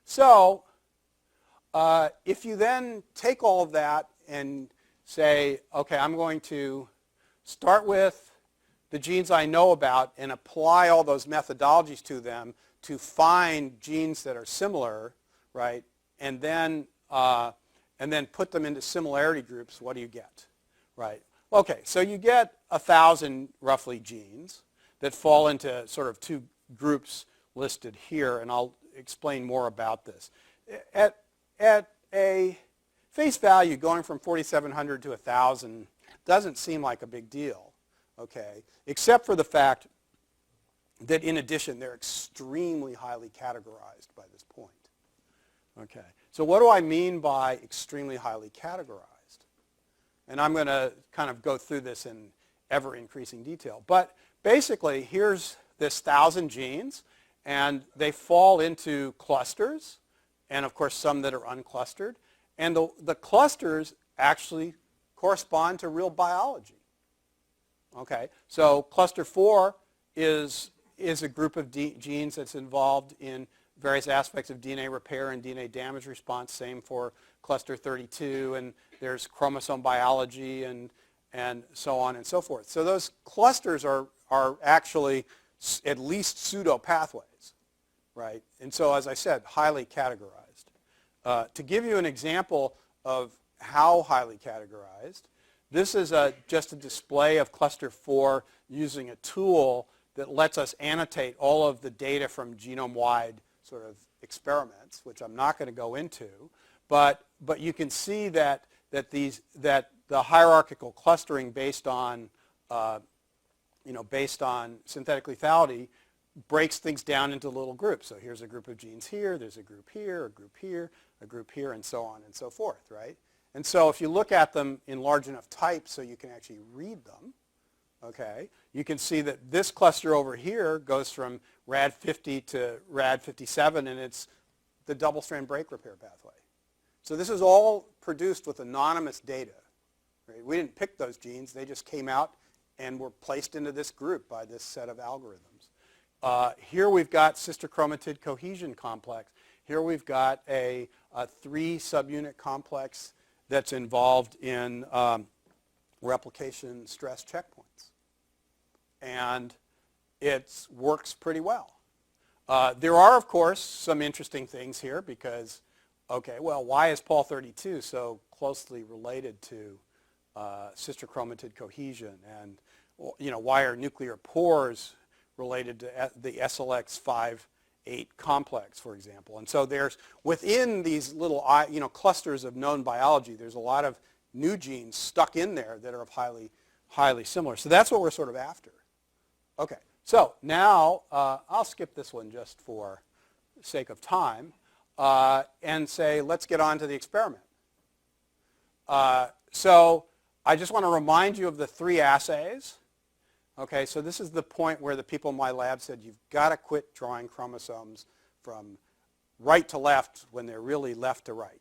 Speaker 2: so if you then take all of that and say, okay, I'm going to start with the genes I know about and apply all those methodologies to them to find genes that are similar, right? And then put them into similarity groups. What do you get, right? Okay, so you get 1,000 roughly genes that fall into sort of 2 groups listed here, and I'll explain more about this. At a face value, going from 4,700 to 1,000 doesn't seem like a big deal. Okay, except for the fact that in addition, they're extremely highly categorized by this point. Okay, so what do I mean by extremely highly categorized? And I'm going to kind of go through this in ever-increasing detail. But basically, here's this 1,000 genes, and they fall into clusters, and of course some that are unclustered. And the clusters actually correspond to real biology. Okay, so cluster 4 is a group of genes that's involved in various aspects of DNA repair and DNA damage response. Same for cluster 32, and there's chromosome biology and so on and so forth. So those clusters are actually at least pseudo pathways, right? And so, as I said, highly categorized. To give you an example of how highly categorized, this is just a display of cluster 4 using a tool that lets us annotate all of the data from genome-wide sort of experiments, which I'm not going to go into. but you can see that the hierarchical clustering based on based on synthetic lethality breaks things down into little groups. So here's a group of genes here, there's a group here, a group here, a group here, and so on and so forth, right? And so if you look at them in large enough types so you can actually read them, okay, you can see that this cluster over here goes from rad 50 to rad 57, and it's the double-strand break repair pathway. So this is all produced with anonymous data. Right? We didn't pick those genes. They just came out and were placed into this group by this set of algorithms. Here we've got sister chromatid cohesion complex. Here we've got a 3-subunit complex that's involved in replication stress checkpoints. And it works pretty well. There are, of course, some interesting things here because, okay, well, why is Pol 32 so closely related to sister chromatid cohesion? And, why are nuclear pores related to the SLX5-8 complex, for example? And so there's, within these little, clusters of known biology, there's a lot of new genes stuck in there that are of highly similar. So that's what we're sort of after. Okay, so now I'll skip this one just for the sake of time and say, let's get on to the experiment. So I just want to remind you of the 3 assays. Okay, so this is the point where the people in my lab said, you've got to quit drawing chromosomes from right to left when they're really left to right.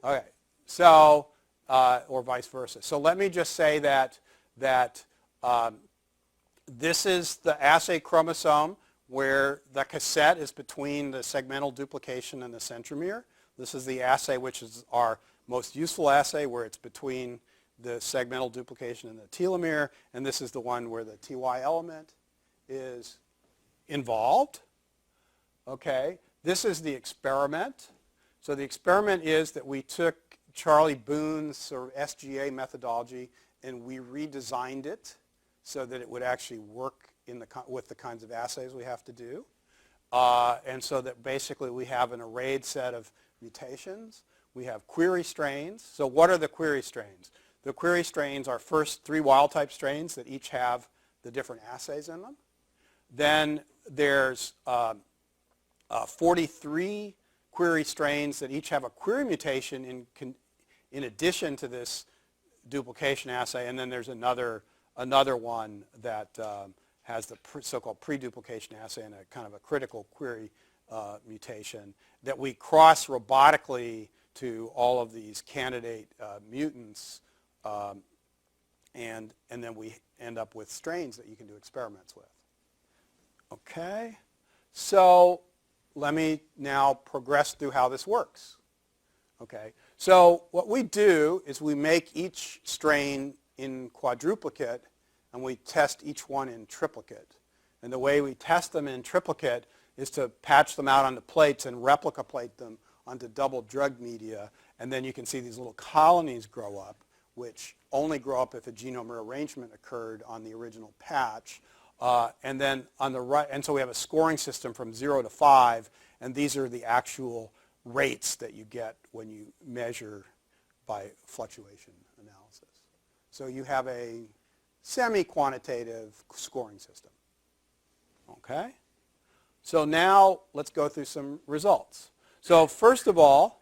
Speaker 2: Okay, so, or vice versa. So let me just say that this is the assay chromosome where the cassette is between the segmental duplication and the centromere. This is the assay which is our most useful assay where it's between the segmental duplication and the telomere, and this is the one where the TY element is involved. Okay, this is the experiment. So the experiment is that we took Charlie Boone's sort of SGA methodology and we redesigned it so that it would actually work with the kinds of assays we have to do. And so that basically we have an arrayed set of mutations. We have query strains. So what are the query strains? The query strains are first 3 wild-type strains that each have the different assays in them. Then there's 43 query strains that each have a query mutation in addition to this duplication assay. And then there's another one that has the so-called pre-duplication assay and a kind of a critical query mutation that we cross robotically to all of these candidate mutants. And then we end up with strains that you can do experiments with. Okay, so let me now progress through how this works. Okay, so what we do is we make each strain in quadruplicate and we test each one in triplicate. And the way we test them in triplicate is to patch them out onto plates and replica plate them onto double drug media, and then you can see these little colonies grow up, which only grow up if a genome rearrangement occurred on the original patch. And then on the right, and so we have a scoring system from 0 to 5, and these are the actual rates that you get when you measure by fluctuation analysis. So you have a semi-quantitative scoring system. Okay? So now let's go through some results. So first of all,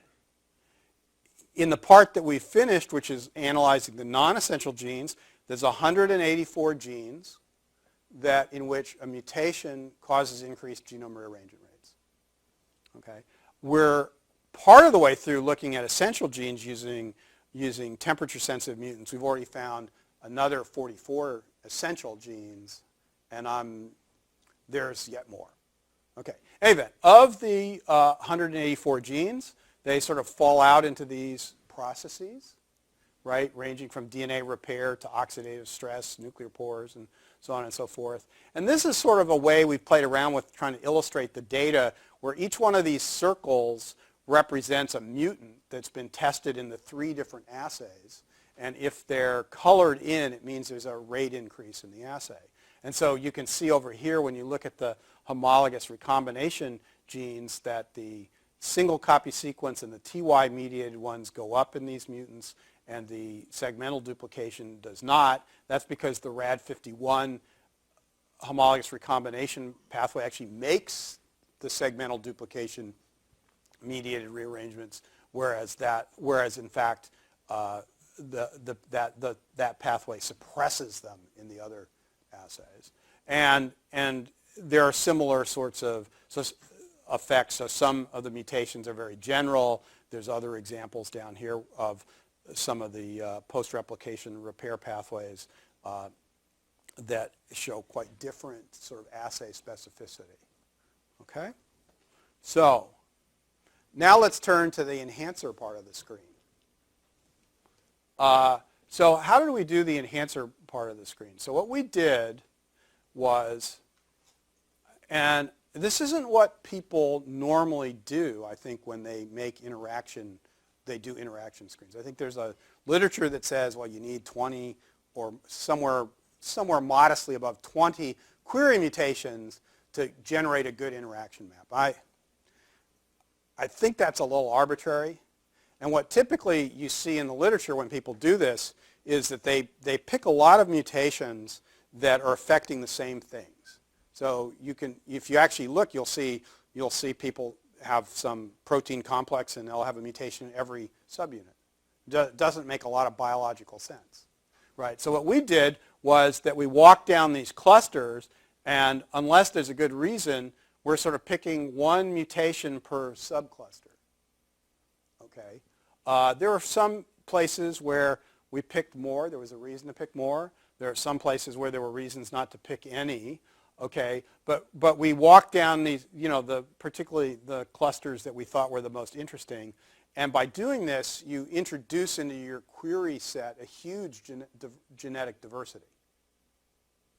Speaker 2: in the part that we finished, which is analyzing the non-essential genes, there's 184 genes in which a mutation causes increased genome rearrangement rates. Okay? We're part of the way through looking at essential genes using temperature-sensitive mutants. We've already found another 44 essential genes, and there's yet more. Okay. Anyway, of the 184 genes, they sort of fall out into these processes, right, ranging from DNA repair to oxidative stress, nuclear pores, and so on and so forth. And this is sort of a way we've played around with trying to illustrate the data where each one of these circles represents a mutant that's been tested in the 3 different assays. And if they're colored in, it means there's a rate increase in the assay. And so you can see over here when you look at the homologous recombination genes that the single copy sequence and the TY mediated ones go up in these mutants and the segmental duplication does not. That's because the RAD51 homologous recombination pathway actually makes the segmental duplication mediated rearrangements, whereas in fact that pathway suppresses them in the other assays. And there are similar sorts of effects. So some of the mutations are very general. There's other examples down here of some of the post-replication repair pathways that show quite different sort of assay specificity. Okay? So now let's turn to the enhancer part of the screen. So how did we do the enhancer part of the screen? So what we did was, and this isn't what people normally do, I think, when they make they do interaction screens. I think there's a literature that says, well, you need 20 or somewhere modestly above 20 query mutations to generate a good interaction map. I think that's a little arbitrary. And what typically you see in the literature when people do this is that they pick a lot of mutations that are affecting the same things. So you can, if you actually look, you'll see people have some protein complex and they'll have a mutation in every subunit. Doesn't make a lot of biological sense, right? So what we did was that we walked down these clusters, and unless there's a good reason, we're sort of picking one mutation per subcluster. Okay. There are some places where we picked more. There was a reason to pick more. There are some places where there were reasons not to pick any. Okay, but we walked down these, particularly the clusters that we thought were the most interesting, and by doing this, you introduce into your query set a huge genetic diversity.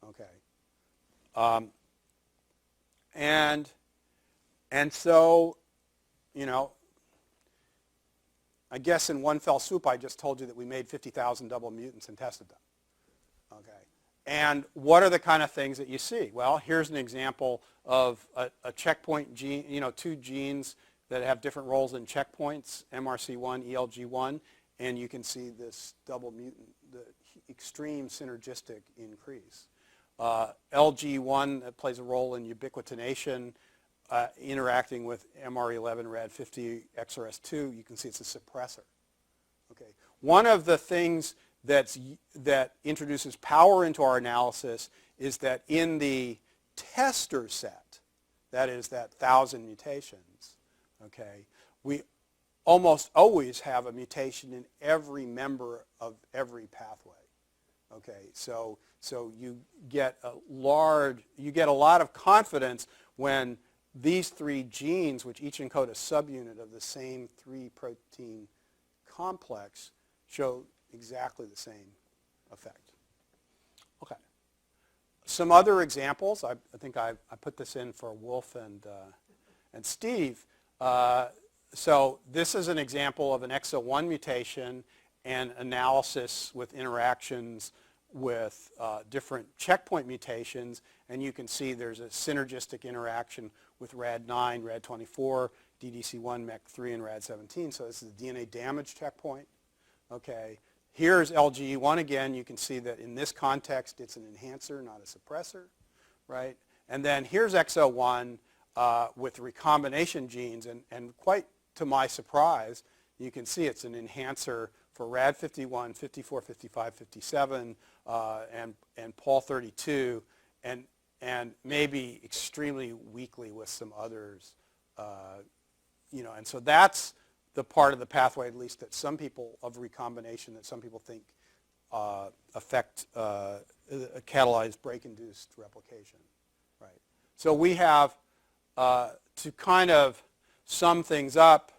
Speaker 2: Okay, and so, I guess in one fell swoop, I just told you that we made 50,000 double mutants and tested them. Okay. And what are the kind of things that you see? Well, here's an example of a checkpoint gene, two genes that have different roles in checkpoints, MRC1, ELG1, and you can see this double mutant, the extreme synergistic increase. LG1 that plays a role in ubiquitination, interacting with MR11, RAD50, XRS2, you can see it's a suppressor. Okay. One of the things that introduces power into our analysis is that in the tester set, that is that 1,000 mutations, okay, we almost always have a mutation in every member of every pathway. Okay, so you get a lot of confidence when these three genes, which each encode a subunit of the same 3-protein complex, show exactly the same effect. Okay. Some other examples. I think I put this in for Wolf and Steve. So this is an example of an exo1 mutation and analysis with interactions with different checkpoint mutations, and you can see there's a synergistic interaction with RAD9, RAD24, DDC1, MEC3, and RAD17. So this is a DNA damage checkpoint. Okay. Here's LGE1 again. You can see that in this context, it's an enhancer, not a suppressor, right? And then here's XO1 with recombination genes, and quite to my surprise, you can see it's an enhancer for RAD51, 54, 55, 57, and POL32, and maybe extremely weakly with some others, and so that's the part of the pathway, at least that some people of recombination that some people think affect catalyze break-induced replication, right? So we have to kind of sum things up.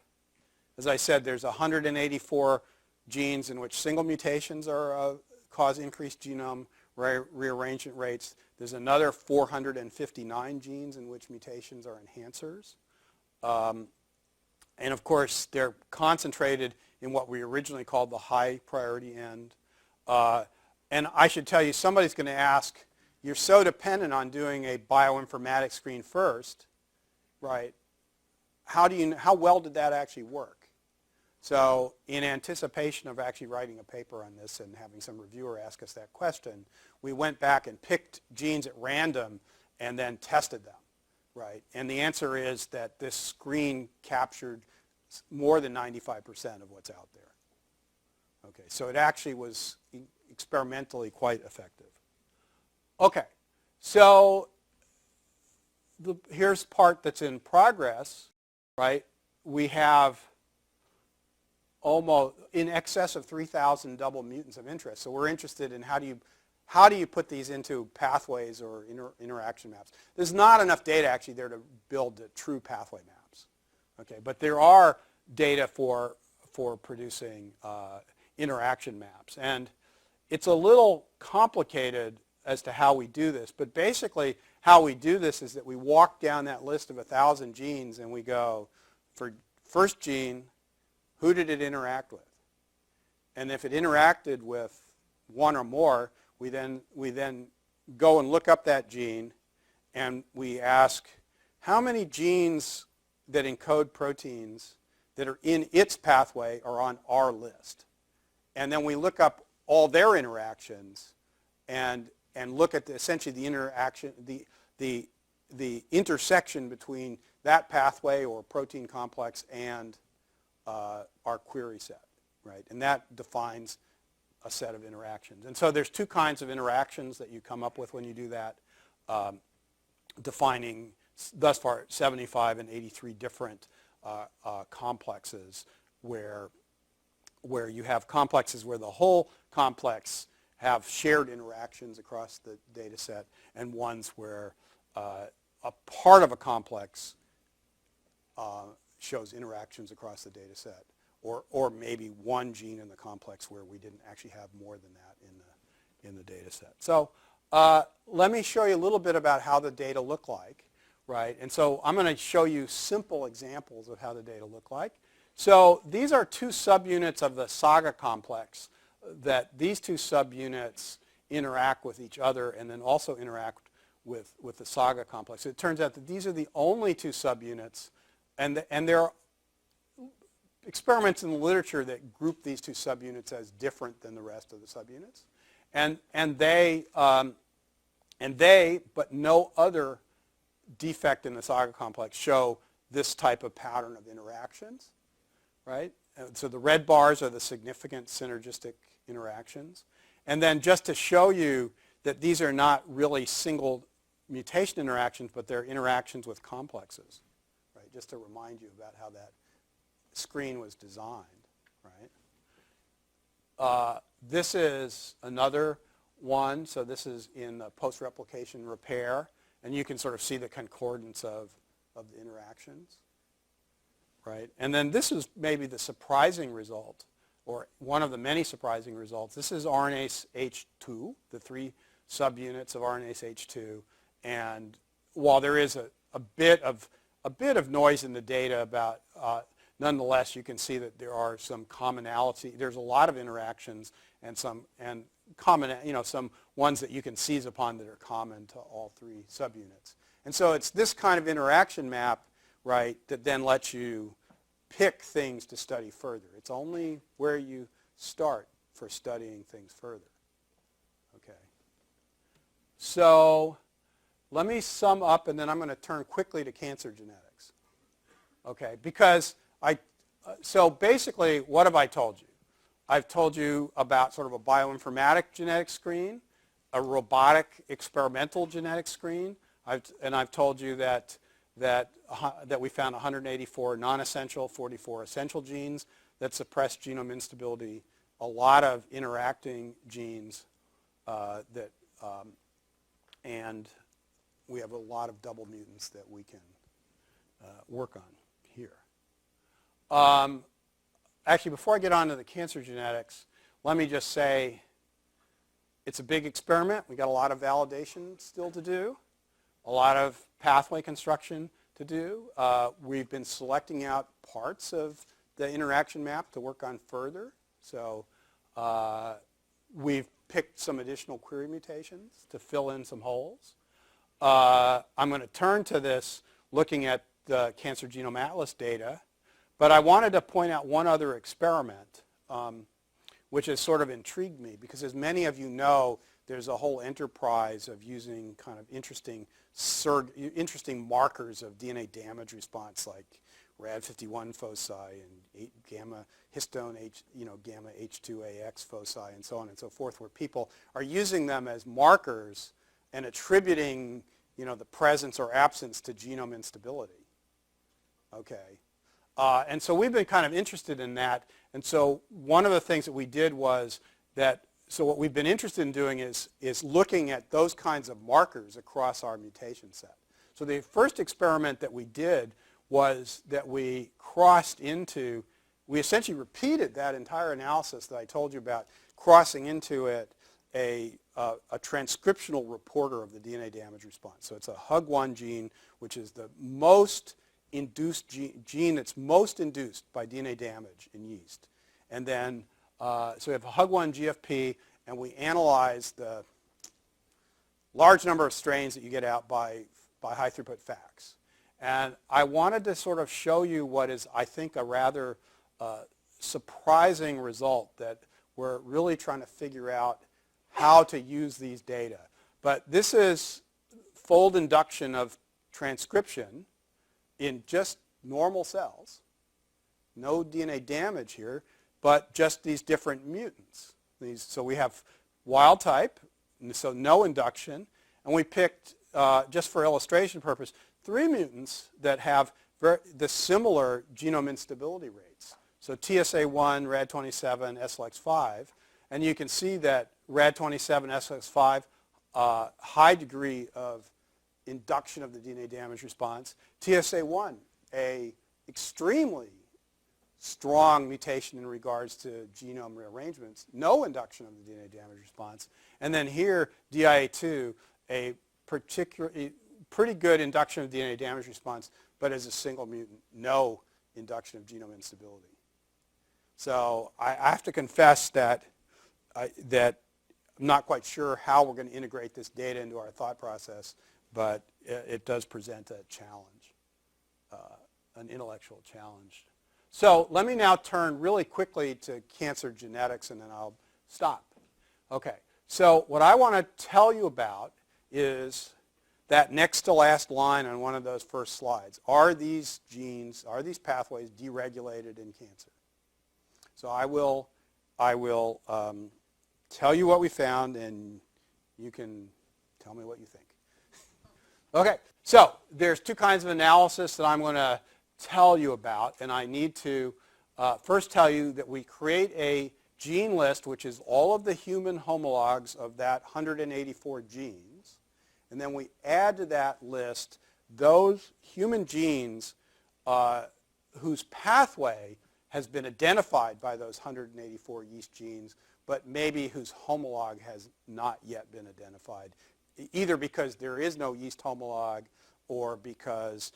Speaker 2: As I said, there's 184 genes in which single mutations are cause increased genome rearrangement rates. There's another 459 genes in which mutations are enhancers. And of course, they're concentrated in what we originally called the high priority end. And I should tell you, somebody's going to ask, you're so dependent on doing a bioinformatics screen first, right? how well did that actually work? So in anticipation of actually writing a paper on this and having some reviewer ask us that question, we went back and picked genes at random and then tested them, right? And the answer is that this screen captured more than 95% of what's out there. Okay, so it actually was experimentally quite effective. Okay, so here's part that's in progress, right? We have almost in excess of 3,000 double mutants of interest. So we're interested in how do you put these into pathways or interaction maps. There's not enough data actually there to build the true pathway maps. Okay, but there are data for producing interaction maps. And it's a little complicated as to how we do this. But basically how we do this is that we walk down that list of 1,000 genes and we go, for first gene, who did it interact with? And if it interacted with one or more, we then go and look up that gene and we ask how many genes that encode proteins that are in its pathway are on our list. And then we look up all their interactions and look at essentially the interaction, the intersection between that pathway or protein complex and our query set, right? And that defines a set of interactions. And so there's two kinds of interactions that you come up with when you do that, defining thus far 75 and 83 different complexes where you have complexes where the whole complex have shared interactions across the data set and ones where a part of a complex shows interactions across the data set, or maybe one gene in the complex where we didn't actually have more than that in the data set. So let me show you a little bit about how the data look like, right? And so I'm going to show you simple examples of how the data look like. So these are two subunits of the Saga complex that these two subunits interact with each other and then also interact with the Saga complex. It turns out that these are the only two subunits, and there are experiments in the literature that group these two subunits as different than the rest of the subunits. And they, but no other defect in the Saga complex show this type of pattern of interactions, right? So the red bars are the significant synergistic interactions. And then just to show you that these are not really single mutation interactions, but they're interactions with complexes, right? Just to remind you about how that screen was designed, right? This is another one. So this is in the post-replication repair. And you can sort of see the concordance of the interactions, right? And then this is maybe the surprising result, or one of the many surprising results. This is RNase H2, the three subunits of RNase H2. And while there is a bit of noise in the data about, nonetheless, you can see that there are some commonality. There's a lot of interactions and some ones that you can seize upon that are common to all three subunits. And so it's this kind of interaction map, right, that then lets you pick things to study further. It's only where you start for studying things further. Okay. So let me sum up, and then I'm going to turn quickly to cancer genetics. Okay, because so basically, what have I told you? I've told you about sort of a bioinformatic genetic screen, a robotic experimental genetic screen, and I've told you that we found 184 non-essential, 44 essential genes that suppress genome instability, a lot of interacting genes and we have a lot of double mutants that we can work on here. Actually, before I get on to the cancer genetics, let me just say it's a big experiment. We got a lot of validation still to do, a lot of pathway construction to do. We've been selecting out parts of the interaction map to work on further. So we've picked some additional query mutations to fill in some holes. I'm going to turn to this looking at the Cancer Genome Atlas data, but I wanted to point out one other experiment which has sort of intrigued me, because as many of you know, there's a whole enterprise of using kind of interesting markers of DNA damage response, like Rad51 foci and gamma histone gamma H2AX foci and so on and so forth, where people are using them as markers and attributing the presence or absence to genome instability. Okay. And so we've been kind of interested in that. And so one of the things that we did was that, so what we've been interested in doing is looking at those kinds of markers across our mutation set. So the first experiment that we did was that we essentially repeated that entire analysis that I told you about, crossing into it a transcriptional reporter of the DNA damage response. So it's a HUG1 gene, which is the most induced gene that's most induced by DNA damage in yeast. And then, so we have a HUG1 GFP, and we analyze the large number of strains that you get out by high throughput FACS. And I wanted to sort of show you what is, I think, a rather surprising result that we're really trying to figure out how to use these data. But this is fold induction of transcription in just normal cells. No DNA damage here, but just these different mutants. So we have wild type, so no induction, and we picked, just for illustration purpose, 3 mutants that have the similar genome instability rates. So TSA1, RAD27, SLX5, and you can see that RAD27, SLX5, high degree of induction of the DNA damage response. TSA1, a extremely strong mutation in regards to genome rearrangements, no induction of the DNA damage response. And then here, DIA2, a pretty good induction of DNA damage response, but as a single mutant, no induction of genome instability. So I have to confess that I'm not quite sure how we're going to integrate this data into our thought process, but it does present a challenge, an intellectual challenge. So let me now turn really quickly to cancer genetics, and then I'll stop. Okay, so what I want to tell you about is that next to last line on one of those first slides. Are these genes, are these pathways deregulated in cancer? So I will tell you what we found, and you can tell me what you think. Okay, so there's 2 kinds of analysis that I'm going to tell you about, and I need to first tell you that we create a gene list, which is all of the human homologs of that 184 genes, and then we add to that list those human genes whose pathway has been identified by those 184 yeast genes, but maybe whose homolog has not yet been identified, either because there is no yeast homolog or because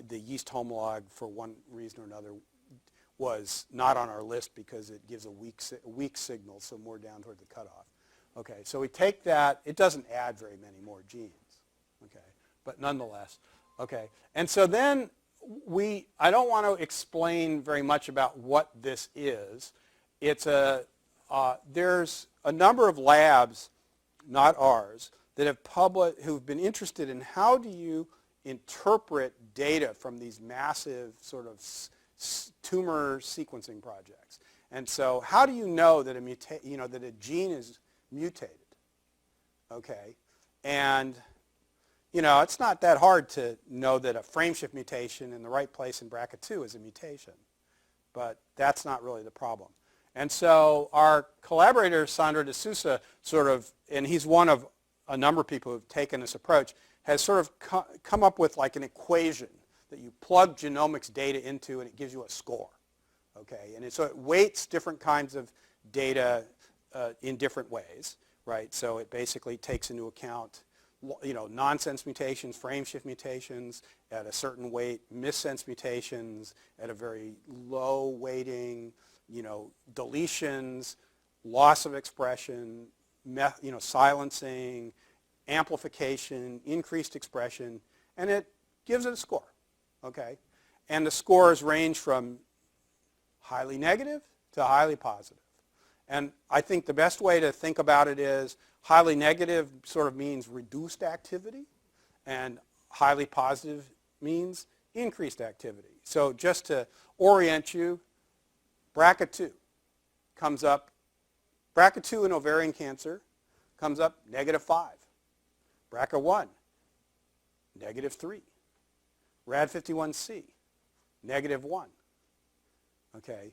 Speaker 2: the yeast homolog, for one reason or another, was not on our list because it gives a weak signal, so more down toward the cutoff. Okay, so we take that. It doesn't add very many more genes, okay, but nonetheless. Okay, and so then I don't want to explain very much about what this is. It's there's a number of labs, not ours, that have who've been interested in how do you interpret data from these massive sort of tumor sequencing projects. And so how do you know that that a gene is mutated? Okay, and it's not that hard to know that a frameshift mutation in the right place in BRCA2 is a mutation, but that's not really the problem. And so our collaborator, Sandra D'Souza, and he's one of a number of people who've taken this approach, has sort of come up with like an equation that you plug genomics data into and it gives you a score. Okay, and so it weights different kinds of data in different ways, right? So it basically takes into account nonsense mutations, frameshift mutations at a certain weight, missense mutations at a very low weighting, deletions, loss of expression, silencing, amplification, increased expression, and it gives it a score. okay? And the scores range from highly negative to highly positive. And I think the best way to think about it is highly negative sort of means reduced activity, and highly positive means increased activity. So just to orient you, BRCA2 comes up, BRCA2 in ovarian cancer comes up -5. BRCA1, -3. RAD51C, -1. Okay.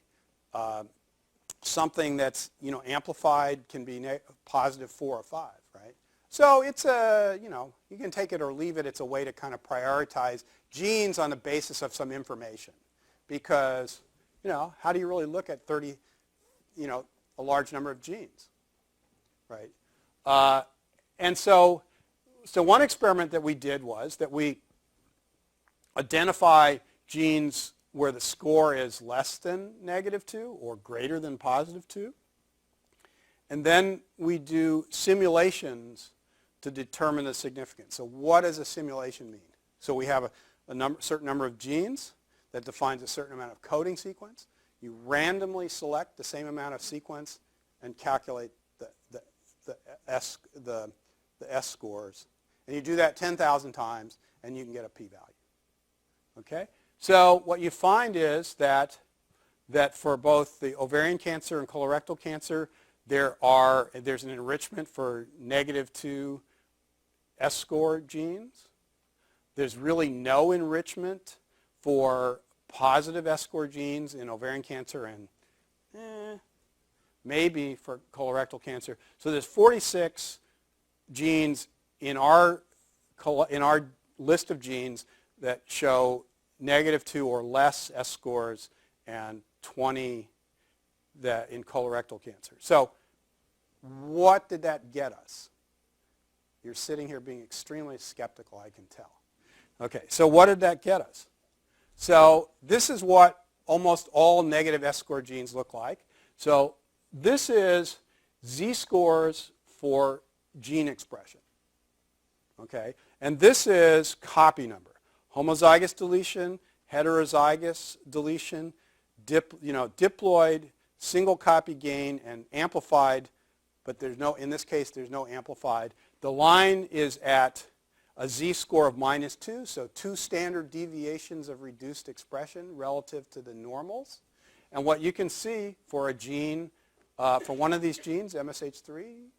Speaker 2: Something that's amplified can be +4 or 5, right? So it's you can take it or leave it. It's a way to kind of prioritize genes on the basis of some information, because how do you really look at 30, a large number of genes, right? And so one experiment that we did was that we identify genes where the score is less than -2 or greater than +2. And then we do simulations to determine the significance. So what does a simulation mean? So we have a certain number of genes that defines a certain amount of coding sequence. You randomly select the same amount of sequence and calculate the S scores. And you do that 10,000 times, and you can get a p-value. Okay? So what you find is that for both the ovarian cancer and colorectal cancer, there's an enrichment for -2 S-score genes. There's really no enrichment for positive S-score genes in ovarian cancer, and maybe for colorectal cancer. So there's 46 genes in our list of genes that show -2 or less S-scores, and 20 that in colorectal cancer. So what did that get us? You're sitting here being extremely skeptical, I can tell. Okay, so what did that get us? So this is what almost all negative S-score genes look like. So this is Z-scores for gene expression. Okay, and this is copy number. Homozygous deletion, heterozygous deletion, diploid, single copy gain, and amplified, but in this case, there's no amplified. The line is at a Z-score of -2, so 2 standard deviations of reduced expression relative to the normals. And what you can see for a gene, for one of these genes, MSH3,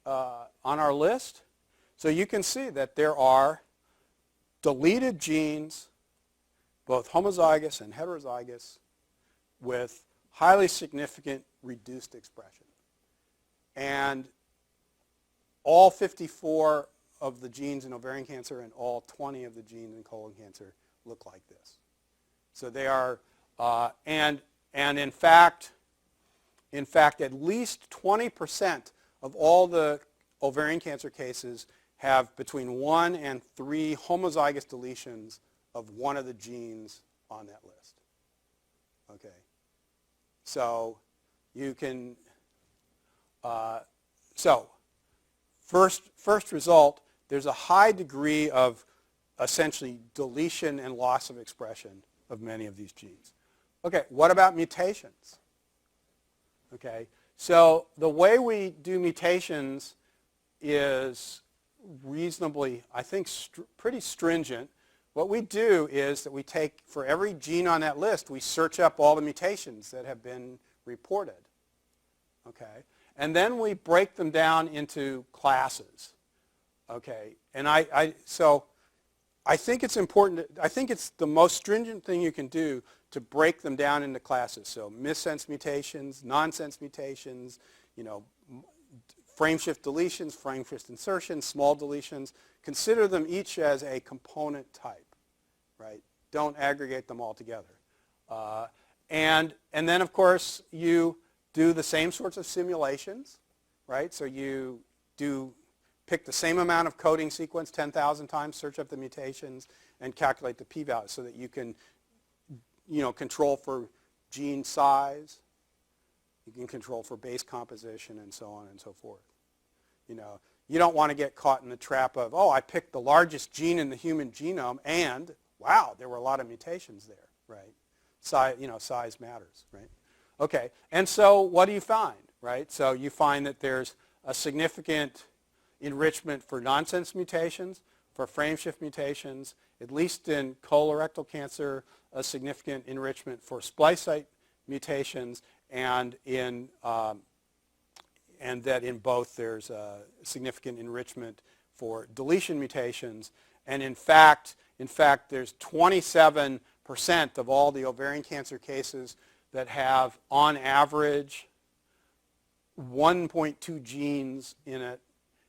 Speaker 2: on our list, so you can see that there are deleted genes, both homozygous and heterozygous, with highly significant reduced expression. And all 54 of the genes in ovarian cancer and all 20 of the genes in colon cancer look like this. So they are, and in fact, at least 20% of all the ovarian cancer cases have between 1 and 3 homozygous deletions of one of the genes on that list. Okay. So you can, first result, there's a high degree of essentially deletion and loss of expression of many of these genes. Okay, what about mutations? Okay, so the way we do mutations is reasonably, I think, pretty stringent. What we do is that we take, for every gene on that list, we search up all the mutations that have been reported. Okay, and then we break them down into classes. Okay, and so I think it's important, I think it's the most stringent thing you can do to break them down into classes. So missense mutations, nonsense mutations, frame shift deletions, frame shift insertions, small deletions. Consider them each as a component type, right? Don't aggregate them all together. And then, of course, you do the same sorts of simulations, right? So you pick the same amount of coding sequence 10,000 times, search up the mutations, and calculate the p-value so that you can, control for gene size. You can control for base composition and so on and so forth. You don't want to get caught in the trap of, I picked the largest gene in the human genome and, wow, there were a lot of mutations there, right? Size matters, right? Okay, and so what do you find, right? So you find that there's a significant enrichment for nonsense mutations, for frameshift mutations, at least in colorectal cancer, a significant enrichment for splice site mutations, and that in both there's a significant enrichment for deletion mutations. And in fact, there's 27% of all the ovarian cancer cases that have, on average, 1.2 genes in it,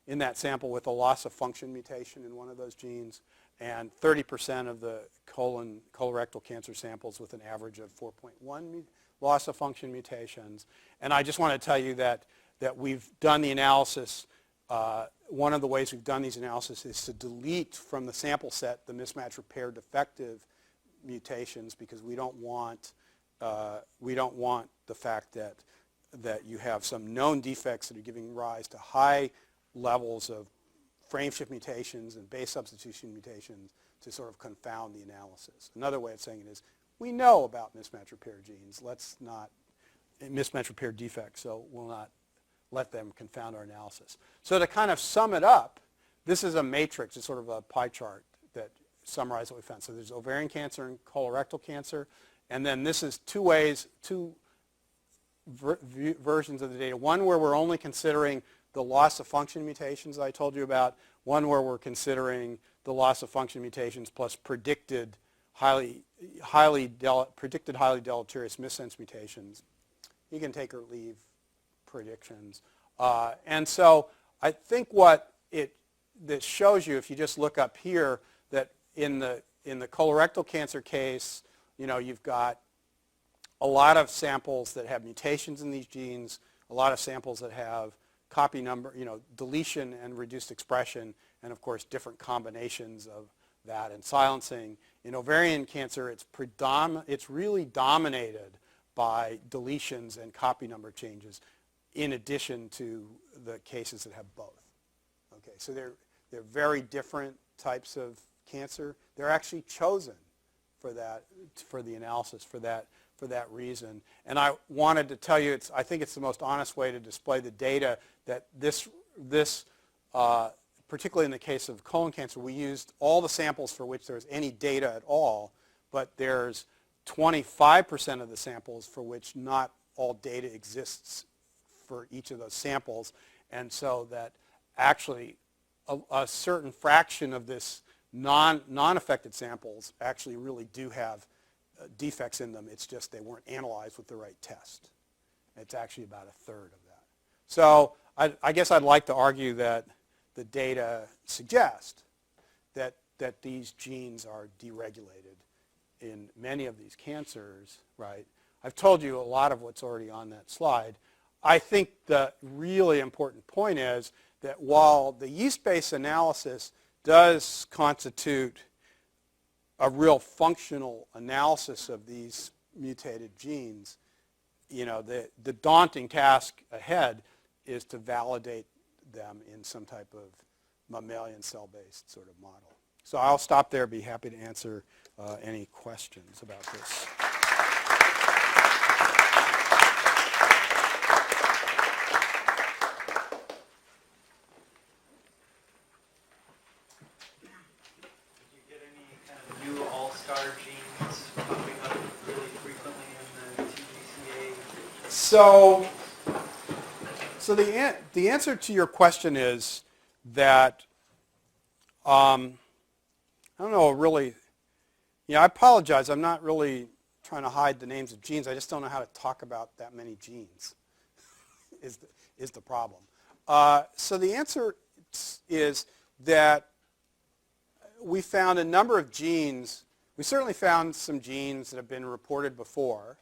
Speaker 2: in that sample with a loss of function mutation in one of those genes, and 30% of the colorectal cancer samples with an average of 4.1 loss of function mutations. And I just want to tell you that we've done the analysis. One of the ways we've done these analyses is to delete from the sample set the mismatch repair defective mutations, because we don't want the fact that you have some known defects that are giving rise to high levels of frameshift mutations and base substitution mutations to sort of confound the analysis. Another way of saying it is, we know about mismatch repair genes. Let's not, mismatch repair defects, so we'll not let them confound our analysis. So to kind of sum it up, this is a matrix. It's sort of a pie chart that summarizes what we found. So there's ovarian cancer and colorectal cancer. And then this is two versions of the data. One where we're only considering the loss of function mutations I told you about. One where we're considering the loss of function mutations plus predicted highly deleterious missense mutations. You can take or leave predictions. And so I think what this shows you, if you just look up here, that in the colorectal cancer case, you've got a lot of samples that have mutations in these genes, a lot of samples that have copy number, deletion and reduced expression, and of course different combinations of that and silencing. In ovarian cancer, it's really dominated by deletions and copy number changes, in addition to the cases that have both. Okay, so they're very different types of cancer. They're actually chosen for the analysis for that reason. And I wanted to tell you, I think it's the most honest way to display the data, that this particularly in the case of colon cancer, we used all the samples for which there's any data at all, but there's 25% of the samples for which not all data exists for each of those samples. And so that actually a certain fraction of this non-affected samples actually really do have defects in them. It's just they weren't analyzed with the right test. It's actually about a third of that. So I guess I'd like to argue that the data suggest that these genes are deregulated in many of these cancers, right? I've told you a lot of what's already on that slide. I think the really important point is that while the yeast-based analysis does constitute a real functional analysis of these mutated genes, the daunting task ahead is to validate them in some type of mammalian cell-based sort of model. So I'll stop there, be happy to answer any questions about this. So the answer to your question is that I don't know really. I apologize. I'm not really trying to hide the names of genes. I just don't know how to talk about that many genes. is the problem. So the answer is that we found a number of genes. We certainly found some genes that have been reported before.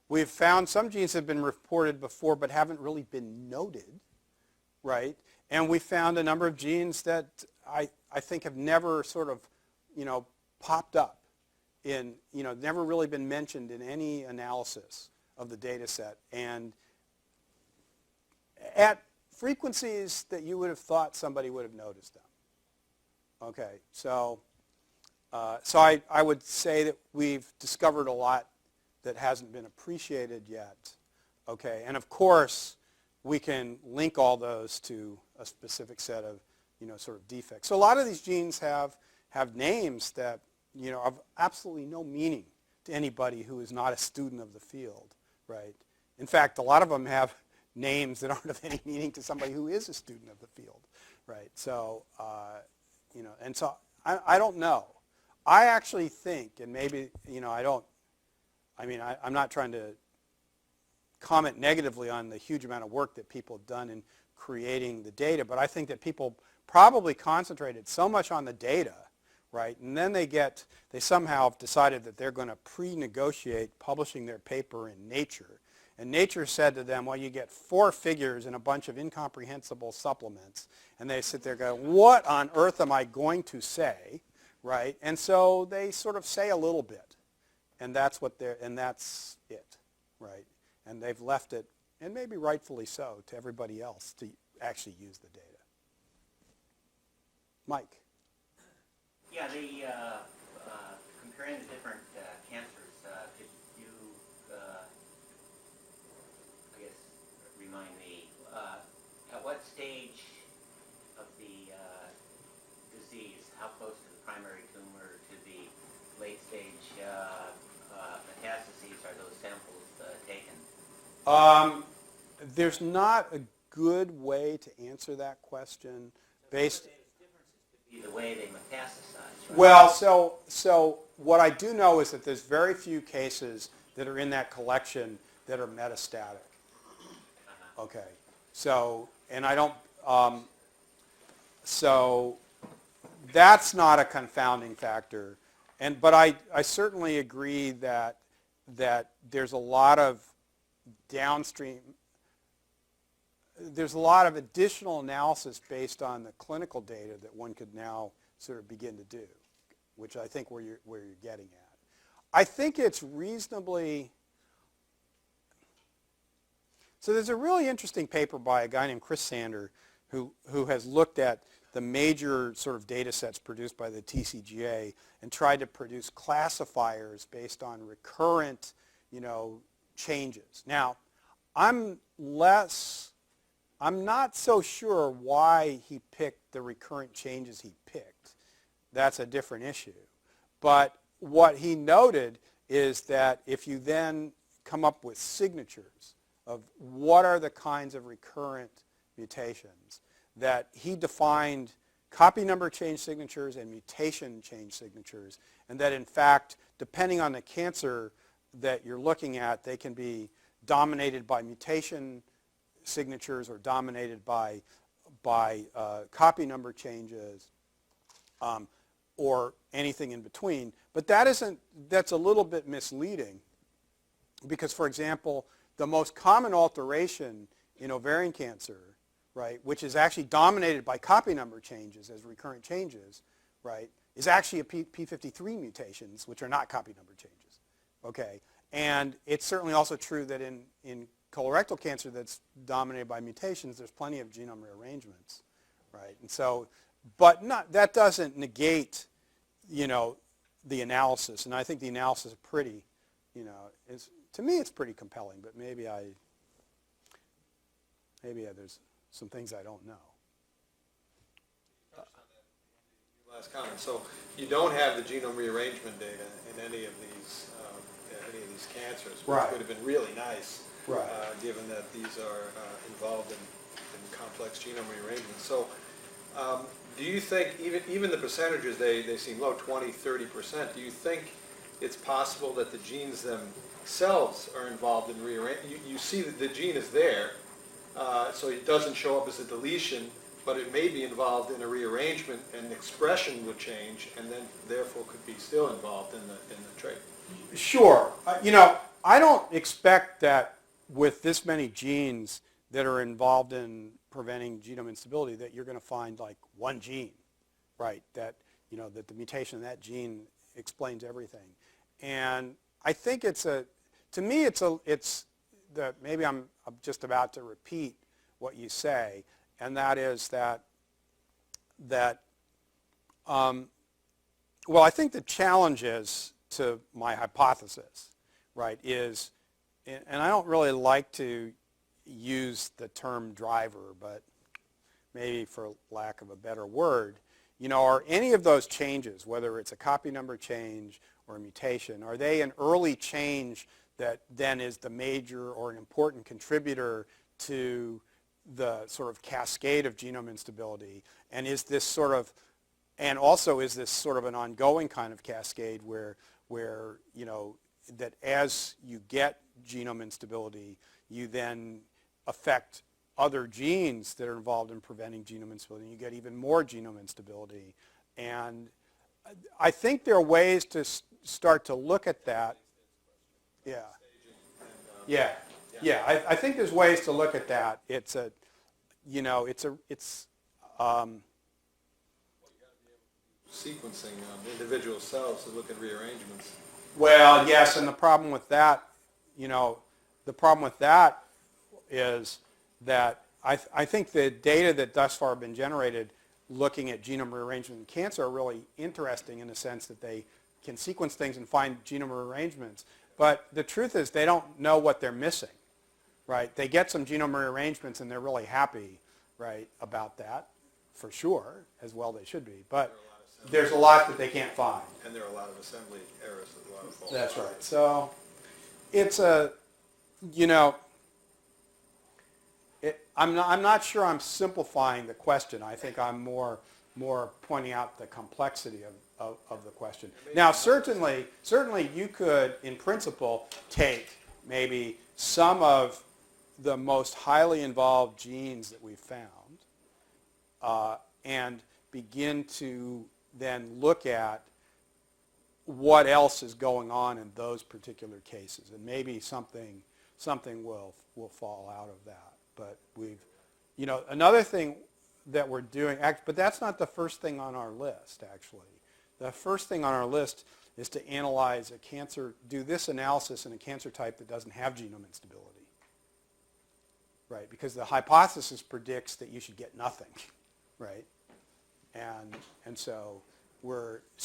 Speaker 2: We've found some genes that have been reported before but haven't really been noted, right? And we found a number of genes that I think have never sort of, popped up in, never really been mentioned in any analysis of the data set. And at frequencies that you would have thought somebody would have noticed them. Okay, so So I would say that we've discovered a lot that hasn't been appreciated yet. Okay, and of course, we can link all those to a specific set of, sort of defects. So a lot of these genes have names that, have absolutely no meaning to anybody who is not a student of the field, right? In fact, a lot of them have names that aren't of any meaning to somebody who is a student of the field, right? So, and so I don't know. I actually think, and maybe, I'm not trying to comment negatively on the huge amount of work that people have done in creating the data, but I think that people probably concentrated so much on the data, right? And then they somehow have decided that they're going to pre-negotiate publishing their paper in Nature. And Nature said to them, well, you get 4 figures and a bunch of incomprehensible supplements. And they sit there going, what on earth am I going to say, right? And so they sort of say a little bit. And that's it, right? And they've left it, and maybe rightfully so, to everybody else to actually use the data. Mike.
Speaker 3: Yeah, comparing the different cancers, could you, I guess, remind me, at what stage of the disease, how close to the primary tumor to the late stage metastases are those samples taken?
Speaker 2: The's not a good way to answer that question based.
Speaker 3: The way they metastasize, right?
Speaker 2: Well, so what I do know is that there's very few cases that are in that collection that are metastatic. Okay, so and I don't. So that's not a confounding factor, but I certainly agree that there's a lot of downstream. There's a lot of additional analysis based on the clinical data that one could now sort of begin to do, which I think where you're getting at. I think it's reasonably. So there's a really interesting paper by a guy named Chris Sander who has looked at the major sort of data sets produced by the TCGA and tried to produce classifiers based on recurrent, changes. Now, I'm not so sure why he picked the recurrent changes he picked. That's a different issue. But what he noted is that if you then come up with signatures of what are the kinds of recurrent mutations, that he defined copy number change signatures and mutation change signatures, and that in fact, depending on the cancer that you're looking at, they can be dominated by mutation signatures or dominated by copy number changes or anything in between. But that's a little bit misleading because, for example, the most common alteration in ovarian cancer, right, which is actually dominated by copy number changes as recurrent changes, right, is actually a p53 mutations, which are not copy number changes. Okay, and it's certainly also true that in colorectal cancer that's dominated by mutations, there's plenty of genome rearrangements, right? And so, but that doesn't negate, the analysis. And I think the analysis is pretty, to me it's pretty compelling. But maybe there's some things I don't know.
Speaker 4: Last comment. So you don't have the genome rearrangement data in any of these cancers, which
Speaker 2: Right.
Speaker 4: would have been really nice.
Speaker 2: Right.
Speaker 4: Given that these are involved in complex genome rearrangement. So do you think, even the percentages, they seem low, 20, 30%, do you think it's possible that the genes themselves are involved in rearrangement? You see that the gene is there, so it doesn't show up as a deletion, but it may be involved in a rearrangement and expression would change and then therefore could be still involved in the trait?
Speaker 2: Sure. I don't expect that with this many genes that are involved in preventing genome instability that you're going to find like one gene, right, that the mutation in that gene explains everything. And I think maybe I'm just about to repeat what you say, and that is that Well, I think the challenge is to my hypothesis, right, is, and I don't really like to use the term driver, but maybe for lack of a better word, are any of those changes, whether it's a copy number change or a mutation, are they an early change that then is the major or an important contributor to the sort of cascade of genome instability? And is this sort of, and also is this sort of an ongoing kind of cascade where that as you get genome instability, you then affect other genes that are involved in preventing genome instability, and you get even more genome instability. And I think there are ways to start to look at that. Yeah. I think there's ways to look at that. It's
Speaker 4: Sequencing individual cells to look at rearrangements.
Speaker 2: Well, yes, and the problem with that, is that I think the data that thus far have been generated looking at genome rearrangement in cancer are really interesting in the sense that they can sequence things and find genome rearrangements. But the truth is they don't know what they're missing, right? They get some genome rearrangements and they're really happy, right, about that, for sure, as well they should be. But there's a lot that they can't find.
Speaker 4: And there are a lot of assembly errors, a lot of faults.
Speaker 2: That's right. So it's I'm not sure I'm simplifying the question. I think I'm more pointing out the complexity of the question. Now, certainly you could, in principle, take maybe some of the most highly involved genes that we've found and begin to then look at what else is going on in those particular cases, and maybe something will fall out of that. But another thing that we're doing, but that's not the first thing on our list, actually. The first thing on our list is to analyze a cancer, do this analysis in a cancer type that doesn't have genome instability, right? Because the hypothesis predicts that you should get nothing, right? And so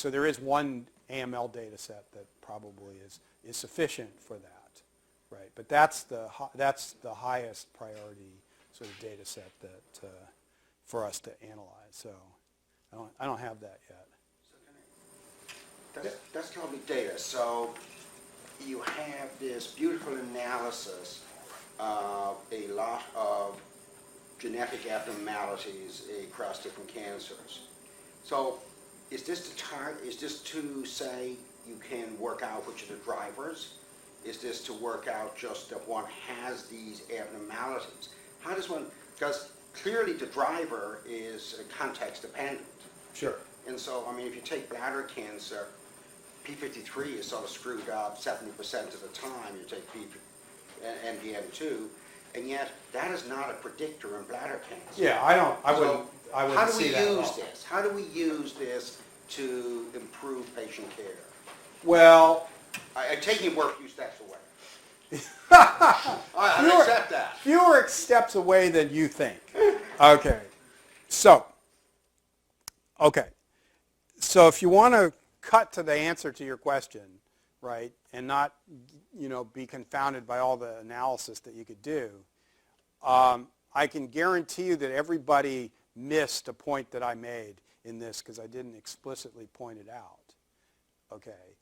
Speaker 2: there is one AML data set that probably is sufficient for that. Right, but that's the highest priority sort of data set that for us to analyze. So I don't have that yet.
Speaker 5: That's lovely data. So you have this beautiful analysis of a lot of genetic abnormalities across different cancers. So is this to say you can work out which are the drivers? Is this to work out just that one has these abnormalities? How does one, because clearly the driver is context dependent.
Speaker 2: Sure.
Speaker 5: And so, I mean, if you take bladder cancer, P53 is sort of screwed up 70% of the time. You take MDM2, and yet that is not a predictor in bladder cancer.
Speaker 2: Yeah, I wouldn't see that at all.
Speaker 5: How do we use this to improve patient care?
Speaker 2: Well,
Speaker 5: I take you we're a few steps away. I accept that.
Speaker 2: Fewer steps away than you think. Okay. So if you want to cut to the answer to your question, right, and not, be confounded by all the analysis that you could do, I can guarantee you that everybody missed a point that I made in this because I didn't explicitly point it out. Okay.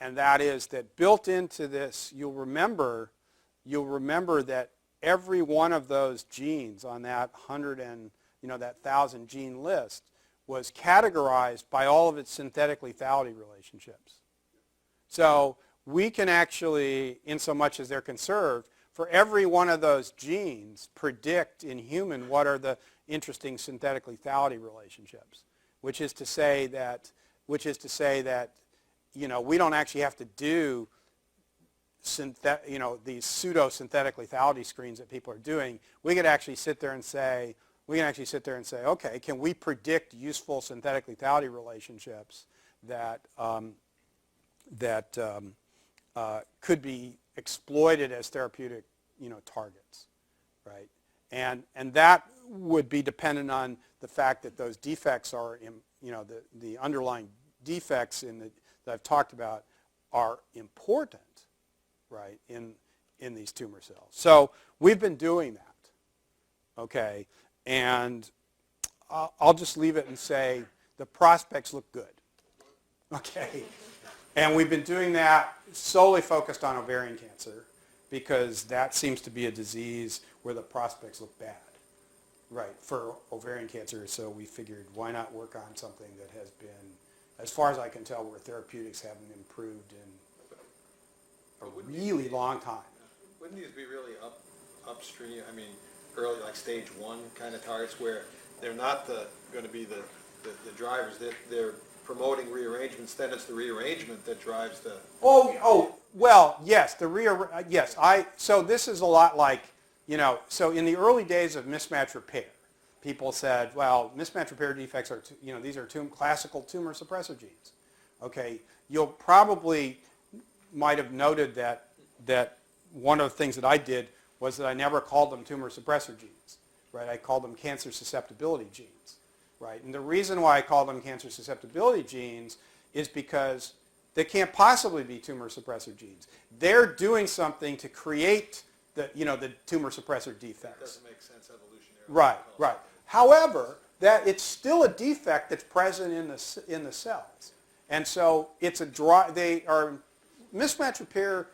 Speaker 2: And that is that built into this, you'll remember that every one of those genes on that 1,000 gene list was categorized by all of its synthetic lethality relationships. So we can actually, in so much as they're conserved, for every one of those genes, predict in human what are the interesting synthetic lethality relationships, which is to say that we don't actually have to do these pseudo-synthetic lethality screens that people are doing. We could actually sit there and say, okay, can we predict useful synthetic lethality relationships that could be exploited as therapeutic, targets, right? And that would be dependent on the fact that those defects are, the underlying defects that I've talked about are important, right, in these tumor cells. So we've been doing that, okay, and I'll just leave it and say the prospects look good, okay, and we've been doing that solely focused on ovarian cancer because that seems to be a disease where the prospects look bad, right, for ovarian cancer. So we figured, why not work on something that has been, as far as I can tell, where therapeutics haven't improved in a really long time.
Speaker 4: Wouldn't these be really upstream, I mean, early, like stage 1 kind of targets where they're not going to be the drivers, they're promoting rearrangements, then it's the rearrangement that drives the...
Speaker 2: Well, yes, so this is a lot like, so in the early days of mismatch repair, people said, well, mismatch repair defects are, these are classical tumor suppressor genes. Okay, you'll probably might have noted that one of the things that I did was that I never called them tumor suppressor genes, right? I called them cancer susceptibility genes, right? And the reason why I call them cancer susceptibility genes is because they can't possibly be tumor suppressor genes. They're doing something to create the tumor suppressor defects.
Speaker 4: It doesn't make sense evolutionarily.
Speaker 2: Right. However, that it's still a defect that's present in the cells, and so it's they are mismatch repair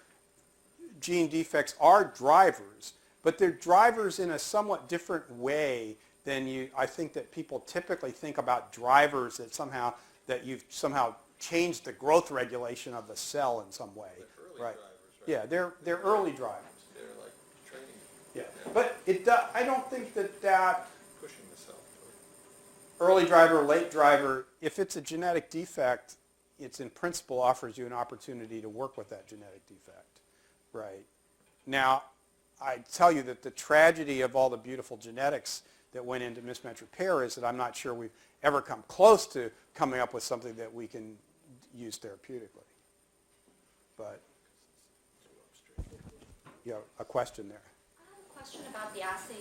Speaker 2: gene defects are drivers, but they're drivers in a somewhat different way than I think that people typically think about drivers that you've somehow changed the growth regulation of the cell in some way.
Speaker 4: They're early
Speaker 2: Right.
Speaker 4: drivers, right?
Speaker 2: Yeah, they're early drivers.
Speaker 4: They're like training,
Speaker 2: Yeah, but I don't think that
Speaker 4: pushing the cell.
Speaker 2: early driver, late driver, if it's a genetic defect, it's in principle offers you an opportunity to work with that genetic defect, right? Now, I tell you that the tragedy of all the beautiful genetics that went into mismatch repair is that I'm not sure we've ever come close to coming up with something that we can use therapeutically. But you have a question there.
Speaker 6: I have a question about the assay.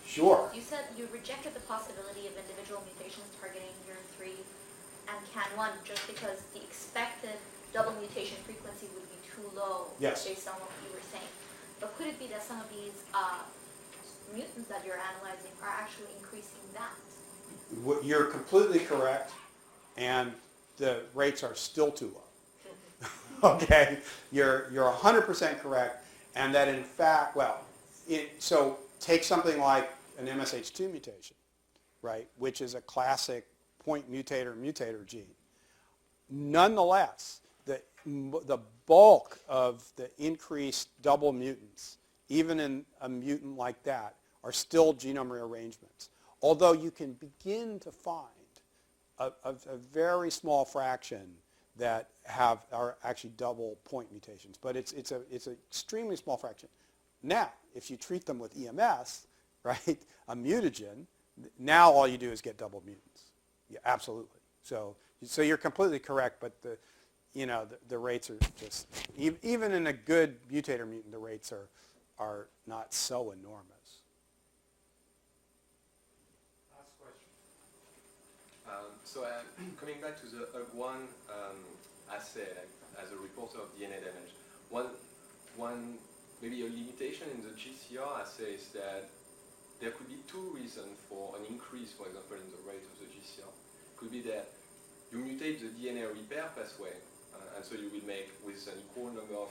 Speaker 2: Sure.
Speaker 6: You said you rejected the possibility of individual mutations targeting URN3 and CAN1 just because the expected double mutation frequency would be too low.
Speaker 2: Yes.
Speaker 6: Based on what you were saying. But could it be that some of these mutants that you're analyzing are actually increasing that?
Speaker 2: You're completely correct, and the rates are still too low. Okay, you're 100% correct, and that in fact, so take something like an MSH2 mutation, right, which is a classic point mutator gene. Nonetheless, the bulk of the increased double mutants, even in a mutant like that, are still genome rearrangements. Although you can begin to find a very small fraction that are actually double point mutations, but it's an extremely small fraction. Now, if you treat them with EMS, right, a mutagen, now all you do is get double mutants. Yeah, absolutely. So you're completely correct, but the rates are just, even in a good mutator mutant, the rates are not so enormous.
Speaker 7: Last question. Coming back to the UG1 assay as a reporter of DNA damage, one maybe a limitation in the GCR assay is that there could be two reasons for an increase, for example, in the rate of the GCR. It could be that you mutate the DNA repair pathway, and so you will make, with an equal number of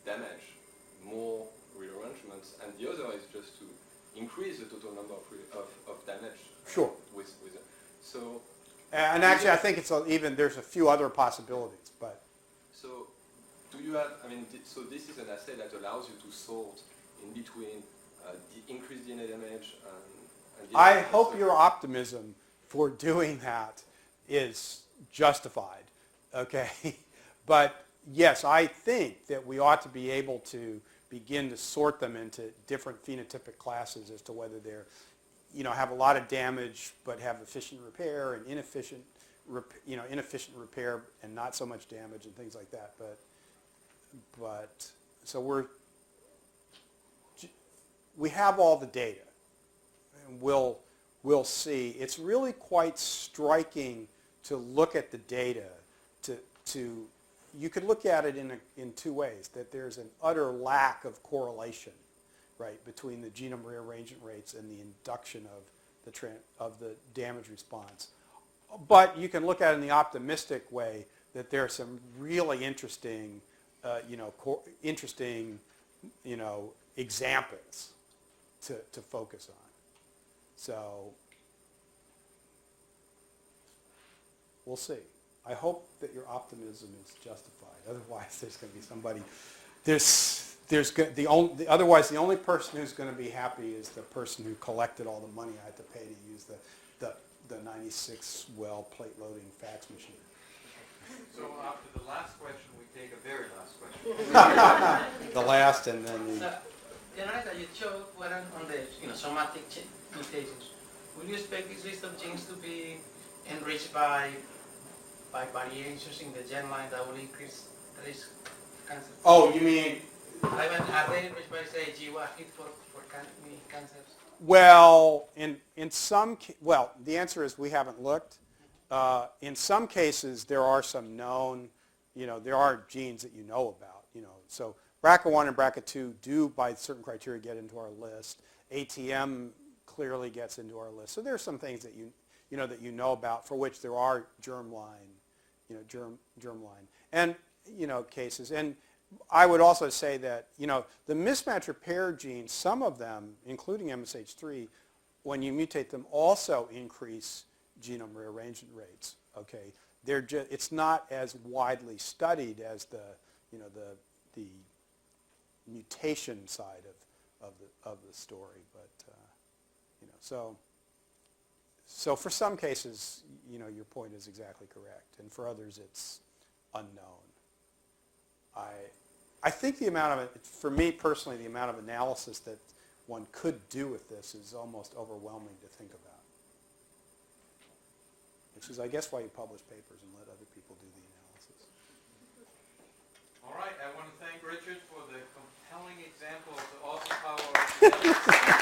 Speaker 7: damage, more rearrangements, and the other is just to increase the total number of damage.
Speaker 2: Sure.
Speaker 7: With it. So.
Speaker 2: And actually, I think there's a few other possibilities, but.
Speaker 7: So, do you have? So this is an assay that allows you to sort in between the increased DNA damage and
Speaker 2: I hope your optimism for doing that is justified, okay? But yes, I think that we ought to be able to begin to sort them into different phenotypic classes as to whether they're, have a lot of damage but have efficient repair and inefficient repair and not so much damage and things like that. But so we have all the data, and we'll see. It's really quite striking look at the data, you could look at it in two ways, that there's an utter lack of correlation, right, between the genome rearrangement rates and the induction of the damage response. But you can look at it in the optimistic way that there are some really interesting, examples to focus on. So we'll see. I hope that your optimism is justified. Otherwise, there's going to be somebody. Otherwise, the only person who's going to be happy is the person who collected all the money I had to pay to use the 96 well plate loading fax machine.
Speaker 1: So after the last question, we take a very last question.
Speaker 2: The last, and then the.
Speaker 8: The analysis that you showed were on the somatic mutations. Would you expect this list of genes to be enriched by variations in the germline that will increase the risk of cancer?
Speaker 2: Oh, you mean?
Speaker 8: Are they enriched by, say, G1 hit for cancers?
Speaker 2: Well, the answer is we haven't looked. In some cases, there are some known, there are genes that you know about, So BRCA1 and BRCA2 do, by certain criteria, get into our list. ATM clearly gets into our list. So there are some things that you know about for which there are germline, germline, and cases. And I would also say that the mismatch repair genes, some of them, including MSH3, when you mutate them, also increase genome rearrangement rates. Okay, it's not as widely studied as the mutation side of the story, but so for some cases, your point is exactly correct, and for others, it's unknown. I think the amount of it, for me personally, the amount of analysis that one could do with this is almost overwhelming to think about. Which is, I guess, why you publish papers and let other people do the analysis.
Speaker 1: All right, I want to thank Richard for the compelling example of the awesome power of genetics.